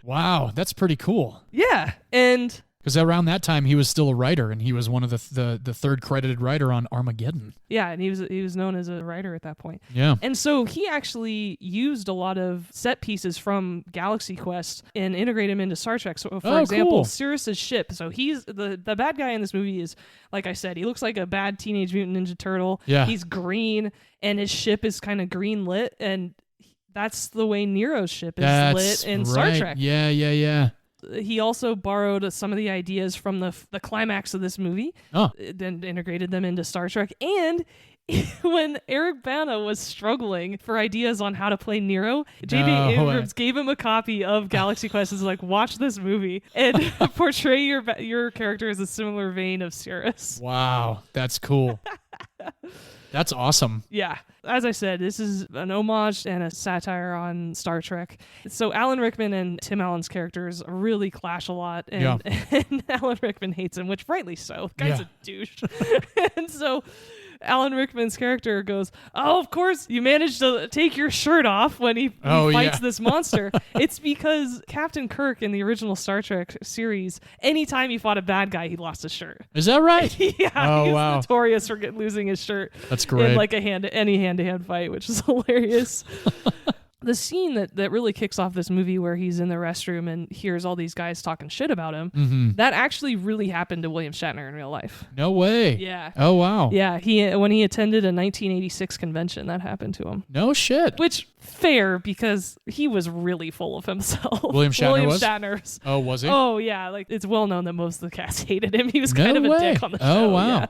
Wow, that's pretty cool.
Yeah, and
because around that time he was still a writer, and he was one of the third credited writer on Armageddon.
Yeah, and he was known as a writer at that point.
Yeah.
And so he actually used a lot of set pieces from Galaxy Quest and integrated them into Star Trek. So for example,
cool.
Sirius's ship. So he's the bad guy in this movie is, like I said, he looks like a bad Teenage Mutant Ninja Turtle.
Yeah.
He's green, and his ship is kind of green lit, and that's the way Nero's ship is lit in Star Trek.
Yeah.
He also borrowed some of the ideas from the climax of this movie, then integrated them into Star Trek. And when Eric Bana was struggling for ideas on how to play Nero, J.J. Abrams gave him a copy of Galaxy Quest and was like, watch this movie and portray your character as a similar vein of Cirrus.
Wow, that's cool. That's awesome.
Yeah. As I said, this is an homage and a satire on Star Trek. So Alan Rickman and Tim Allen's characters really clash a lot. And, and Alan Rickman hates him, which rightly so. The guy's a douche. And so Alan Rickman's character goes, "Oh, of course you managed to take your shirt off when he fights this monster." It's because Captain Kirk in the original Star Trek series, anytime he fought a bad guy, he lost his shirt.
Is that right?
Yeah. He's notorious for losing his shirt.
That's great.
In like any hand-to-hand fight, which is hilarious. The scene that really kicks off this movie where he's in the restroom and hears all these guys talking shit about him, that actually really happened to William Shatner in real life.
No way.
Yeah.
Oh, wow.
Yeah, when he attended a 1986 convention, that happened to him.
No shit.
Which, fair, because he was really full of himself.
William Shatner was?
Shatner's.
Oh, was he?
Oh, yeah. Like, it's well known that most of the cast hated him. He was kind of a dick on the show.
Oh, wow.
Yeah.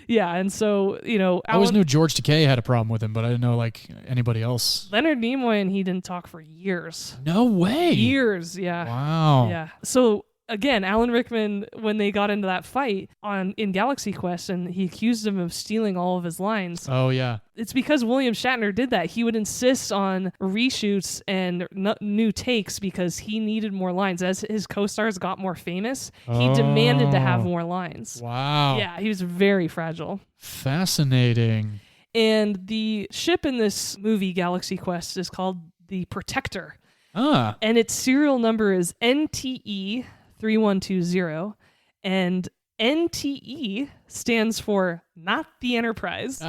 Yeah, and so,
I always knew George Takei had a problem with him, but I didn't know, anybody else.
Leonard Nimoy and he didn't talk for years.
No way.
Years, yeah.
Wow.
Yeah. So, again, Alan Rickman, when they got into that fight in Galaxy Quest, and he accused him of stealing all of his lines.
Oh, yeah.
It's because William Shatner did that. He would insist on reshoots and new takes because he needed more lines. As his co-stars got more famous, he demanded to have more lines.
Wow.
Yeah, he was very fragile.
Fascinating.
And the ship in this movie, Galaxy Quest, is called the Protector.
Ah.
And its serial number is NTE 3120. And NTE stands for Not the Enterprise.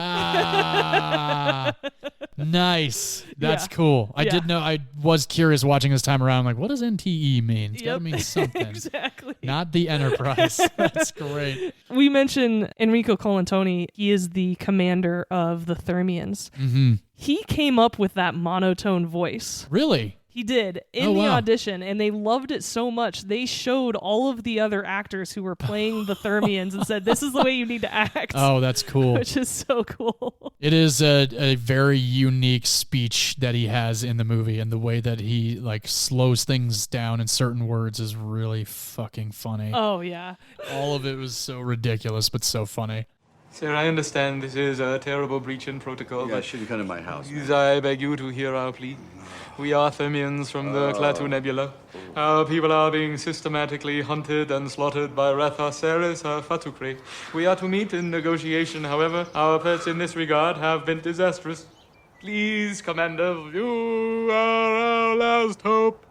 Nice. That's cool. I did know. I was curious watching this time around. Like, what does NTE mean? It's got to mean something.
Exactly.
Not the Enterprise. That's great.
We mentioned Enrico Colantoni. He is the commander of the Thermians.
Mm-hmm.
He came up with that monotone voice.
Really?
He did in the audition, and they loved it so much. They showed all of the other actors who were playing the Thermians and said, this is the way you need to act.
Oh, that's cool.
Which is so cool.
It is a very unique speech that he has in the movie, and the way that he like slows things down in certain words is really fucking funny.
Oh, yeah.
All of it was so ridiculous, but so funny.
Sir, I understand this is a terrible breach in protocol.
You guys shouldn't come to my house.
Please, I beg you to hear our plea. We are Thermians from the Klaatu Nebula. Our people are being systematically hunted and slaughtered by Rathaceres Fatukre. We are to meet in negotiation, however. Our efforts in this regard have been disastrous. Please, Commander, you are our last hope.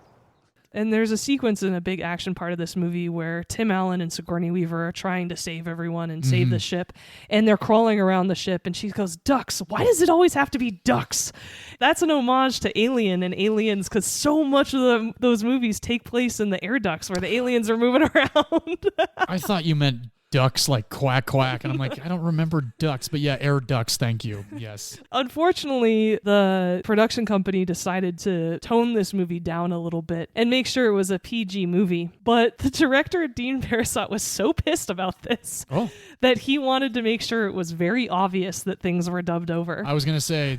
And there's a sequence in a big action part of this movie where Tim Allen and Sigourney Weaver are trying to save everyone and save the ship. And they're crawling around the ship and she goes, ducks. Why does it always have to be ducks? That's an homage to Alien and Aliens because so much of those movies take place in the air ducts where the aliens are moving around.
I thought you meant ducks, like quack, quack. And I'm like, I don't remember ducks, but yeah, air ducts. Thank you. Yes.
Unfortunately, the production company decided to tone this movie down a little bit and make sure it was a PG movie. But the director, Dean Parisot, was so pissed about this that he wanted to make sure it was very obvious that things were dubbed over.
I was going to say,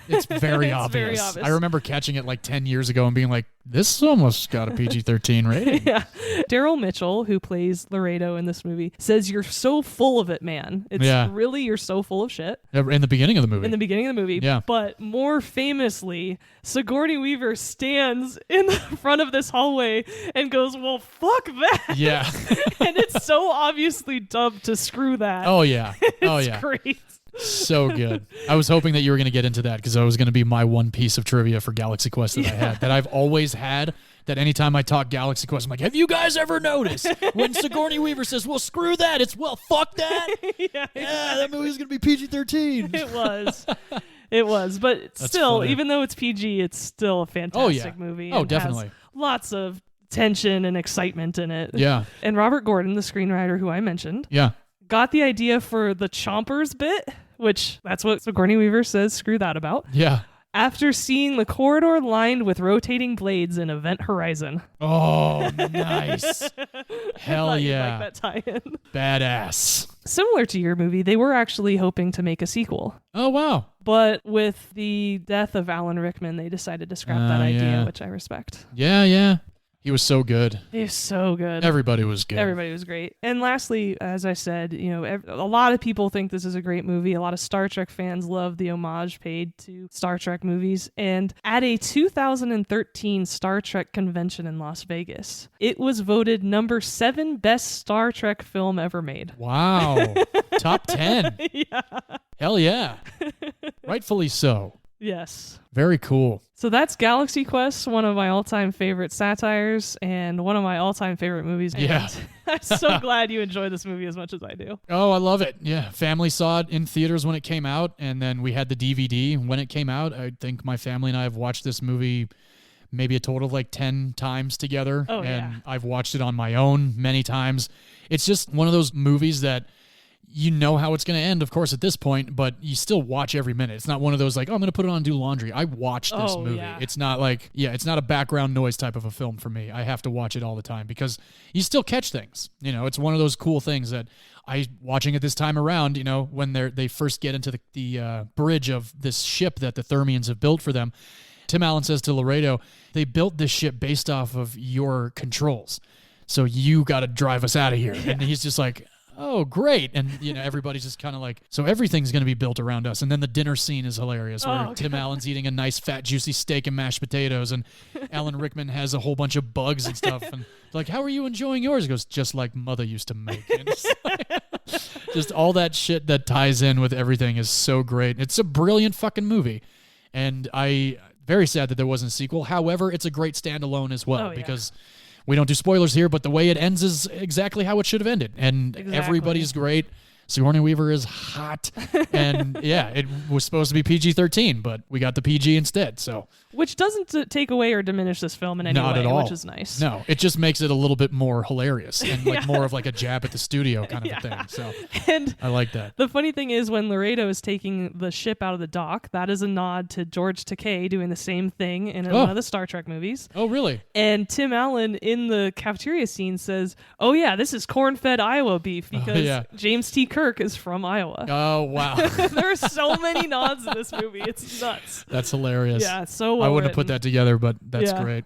it's very obvious.
Very obvious.
I remember catching it like 10 years ago and being like, this almost got a PG-13 rating.
Yeah. Daryl Mitchell, who plays Laredo in this movie, says, you're so full of it, man. It's really, you're so full of shit.
In the beginning of the movie.
In the beginning of the movie.
Yeah.
But more famously, Sigourney Weaver stands in the front of this hallway and goes, well, fuck that.
Yeah.
And it's so obviously dubbed to screw that.
Oh, yeah. Oh,
It's
yeah.
great.
So good. I was hoping that you were going to get into that because that was going to be my one piece of trivia for Galaxy Quest that I had, that I've always had, that anytime I talk Galaxy Quest, I'm like, have you guys ever noticed when Sigourney Weaver says, well, screw that, it's, well, fuck that? Yeah, that movie's going to be PG-13.
It was. It was. But
That's
still,
funny.
even though it's PG, it's still a fantastic movie.
Oh,
and
definitely.
has lots of tension and excitement in it.
Yeah.
And Robert Gordon, the screenwriter who I mentioned, got the idea for the Chompers bit, which that's what Sigourney Weaver says, screw that about.
Yeah.
After seeing the corridor lined with rotating blades in Event Horizon.
Oh, nice. Hell yeah.
Like that tie-in.
Badass.
Similar to your movie, they were actually hoping to make a sequel.
Oh, wow.
But with the death of Alan Rickman, they decided to scrap that idea, which I respect.
Yeah. He was so good.
He was so good.
Everybody was good.
Everybody was great. And lastly, as I said, a lot of people think this is a great movie. A lot of Star Trek fans love the homage paid to Star Trek movies. And at a 2013 Star Trek convention in Las Vegas, it was voted number 7 best Star Trek film ever made.
Wow. Top 10.
Yeah.
Hell yeah. Rightfully so.
Yes.
Very cool.
So that's Galaxy Quest, one of my all-time favorite satires and one of my all-time favorite movies.
Yeah.
I'm so glad you enjoy this movie as much as I do.
Oh, I love it. Yeah. Family saw it in theaters when it came out, and then we had the DVD when it came out. I think my family and I have watched this movie maybe a total of like 10 times together.
Oh,
and I've watched it on my own many times. It's just one of those movies that you know how it's going to end, of course, at this point, but you still watch every minute. It's not one of those like, oh, I'm going to put it on and do laundry. I watch this movie.
Yeah.
It's not like, it's not a background noise type of a film for me. I have to watch it all the time because you still catch things. It's one of those cool things that watching it this time around, when they first get into the bridge of this ship that the Thermians have built for them. Tim Allen says to Laredo, they built this ship based off of your controls. So you got to drive us out of here. And he's just like, oh, great. And, everybody's just kind of like, so everything's going to be built around us. And then the dinner scene is hilarious where Tim Allen's eating a nice, fat, juicy steak and mashed potatoes. And Alan Rickman has a whole bunch of bugs and stuff. And like, how are you enjoying yours? He goes, just like Mother used to make. And Just all that shit that ties in with everything is so great. It's a brilliant fucking movie. And very sad that there wasn't a sequel. However, it's a great standalone as well because we don't do spoilers here, but the way it ends is exactly how it should have ended. And everybody's great. Sigourney Weaver is hot. And yeah, it was supposed to be PG-13, but we got the PG instead. So,
which doesn't take away or diminish this film in any way,
at all.
which is nice.
No, it just makes it a little bit more hilarious and like more of like a jab at the studio kind of a thing. So
and
I like that.
The funny thing is when Laredo is taking the ship out of the dock, that is a nod to George Takei doing the same thing in one of the Star Trek movies.
Oh, really?
And Tim Allen in the cafeteria scene says, "Oh yeah, this is corn-fed Iowa beef because James T. Kirk is from Iowa."
Oh, wow.
There are so many nods in this movie. It's nuts.
That's hilarious.
Yeah, so well
I wouldn't
written.
have put that together, but that's
Yeah.
great.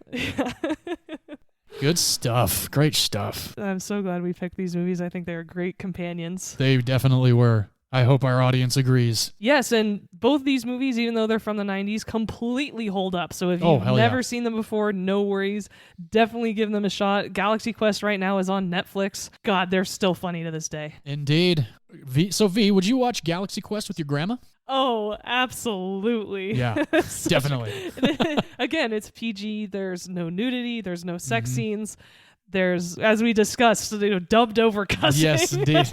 Good stuff. Great stuff.
I'm so glad we picked these movies. I think they're great companions.
They definitely were. I hope our audience agrees.
Yes, and both these movies, even though they're from the 90s, completely hold up. So if you've never seen them before, no worries. Definitely give them a shot. Galaxy Quest right now is on Netflix. God, they're still funny to this day.
Indeed. V, would you watch Galaxy Quest with your grandma?
Oh, absolutely.
Yeah, definitely.
Again, it's PG. There's no nudity. There's no sex scenes. There's, as we discussed, dubbed over cussing.
Yes, indeed.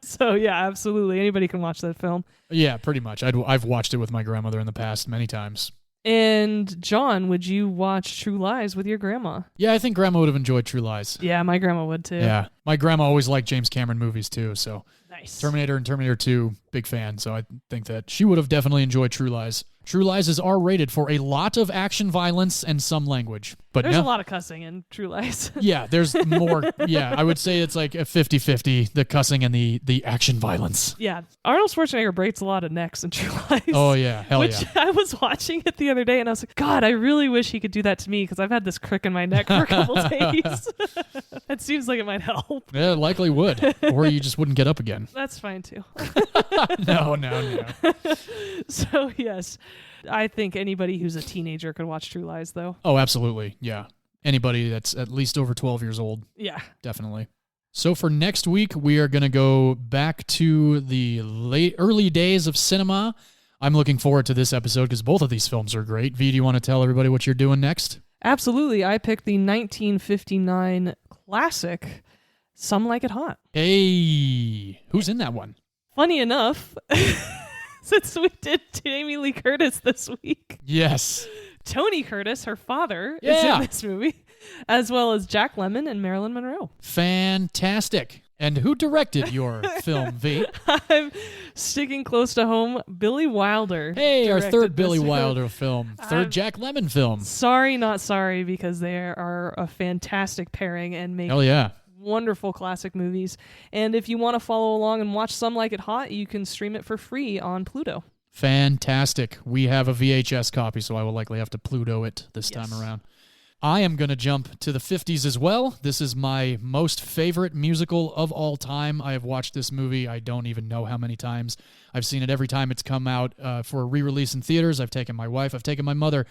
So, yeah, absolutely. Anybody can watch that film.
Yeah, pretty much. I've watched it with my grandmother in the past many times.
And, John, would you watch True Lies with your grandma?
Yeah, I think grandma would have enjoyed True Lies.
Yeah, my grandma would, too.
Yeah. My grandma always liked James Cameron movies, too, so...
Nice.
Terminator and Terminator 2, big fan, so I think that she would have definitely enjoyed True Lies. True Lies is R-rated for a lot of action violence and some language. But
there's a lot of cussing in True Lies.
Yeah, there's more. Yeah, I would say it's like a 50-50, the cussing and the action violence.
Yeah, Arnold Schwarzenegger breaks a lot of necks in True Lies.
Oh, yeah, hell
which
yeah.
I was watching it the other day, and I was like, God, I really wish he could do that to me, because I've had this crick in my neck for a couple days. It seems like it might help.
Yeah, it likely would. Or you just wouldn't get up again.
That's fine, too.
No.
So, yes, I think anybody who's a teenager could watch True Lies, though.
Oh, absolutely, yeah. Anybody that's at least over 12 years old.
Yeah.
Definitely. So for next week, we are going to go back to the early days of cinema. I'm looking forward to this episode because both of these films are great. V, do you want to tell everybody what you're doing next?
Absolutely. I picked the 1959 classic, Some Like It Hot.
Hey, who's in that one?
Funny enough, since we did Jamie Lee Curtis this week.
Yes.
Tony Curtis, her father, is in this movie, as well as Jack Lemmon and Marilyn Monroe.
Fantastic. And who directed your film, V?
I'm sticking close to home. Billy Wilder.
Hey, our third Billy
film.
Wilder film. Third Jack Lemmon film.
Sorry, not sorry, because they are a fantastic pairing and make
Hell yeah.
wonderful classic movies. And if you want to follow along and watch Some Like It Hot, you can stream it for free on Pluto.
Fantastic. We have a VHS copy, so I will likely have to Pluto it this time around. I am going to jump to the 50s as well. This is my most favorite musical of all time. I have watched this movie, I don't even know how many times. I've seen it every time it's come out for a re-release in theaters. I've taken my wife, I've taken my mother.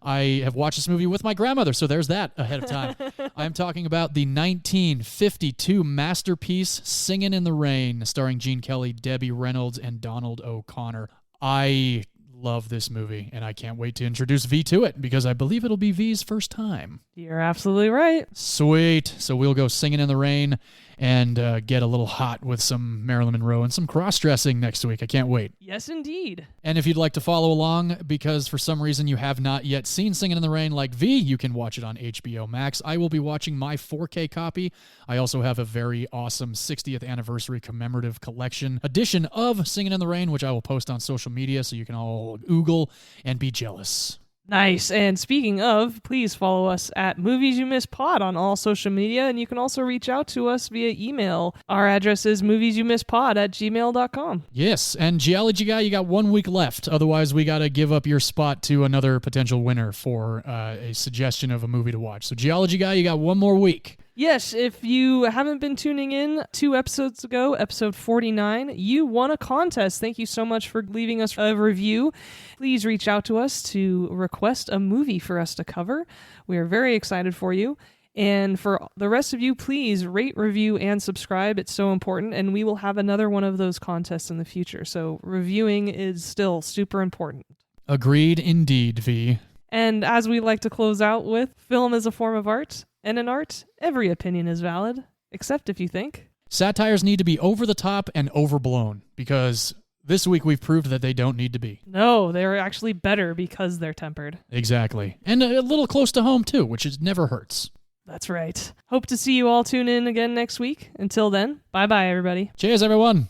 I have watched this movie with my grandmother, so there's that ahead of time. I'm talking about the 1952 masterpiece, Singin' in the Rain, starring Gene Kelly, Debbie Reynolds, and Donald O'Connor. I love this movie, and I can't wait to introduce V to it because I believe it'll be V's first time.
You're absolutely right.
Sweet. So we'll go Singing in the Rain and get a little hot with some Marilyn Monroe and some cross-dressing next week. I can't wait.
Yes, indeed.
And if you'd like to follow along because for some reason you have not yet seen Singing in the Rain like V, you can watch it on HBO Max. I will be watching my 4K copy. I also have a very awesome 60th anniversary commemorative collection edition of Singing in the Rain, which I will post on social media so you can all oogle and be jealous.
Nice. And speaking of, please follow us at Movies You Miss Pod on all social media, and you can also reach out to us via email. Our address is moviesyoummisspod@gmail.com.
Yes, and Geology Guy, you got 1 week left. Otherwise, we got to give up your spot to another potential winner for a suggestion of a movie to watch. So Geology Guy, you got 1 more week.
Yes, if you haven't been tuning in 2 episodes ago, episode 49, you won a contest. Thank you so much for leaving us a review. Please reach out to us to request a movie for us to cover. We are very excited for you. And for the rest of you, please rate, review, and subscribe. It's so important, and we will have another one of those contests in the future. So reviewing is still super important.
Agreed indeed, V.
And as we like to close out with, film is a form of art, and in art, every opinion is valid, except if you think
satires need to be over the top and overblown, because this week we've proved that they don't need to be.
No, they're actually better because they're tempered.
Exactly. And a little close to home, too, which never hurts.
That's right. Hope to see you all tune in again next week. Until then, bye-bye, everybody.
Cheers, everyone.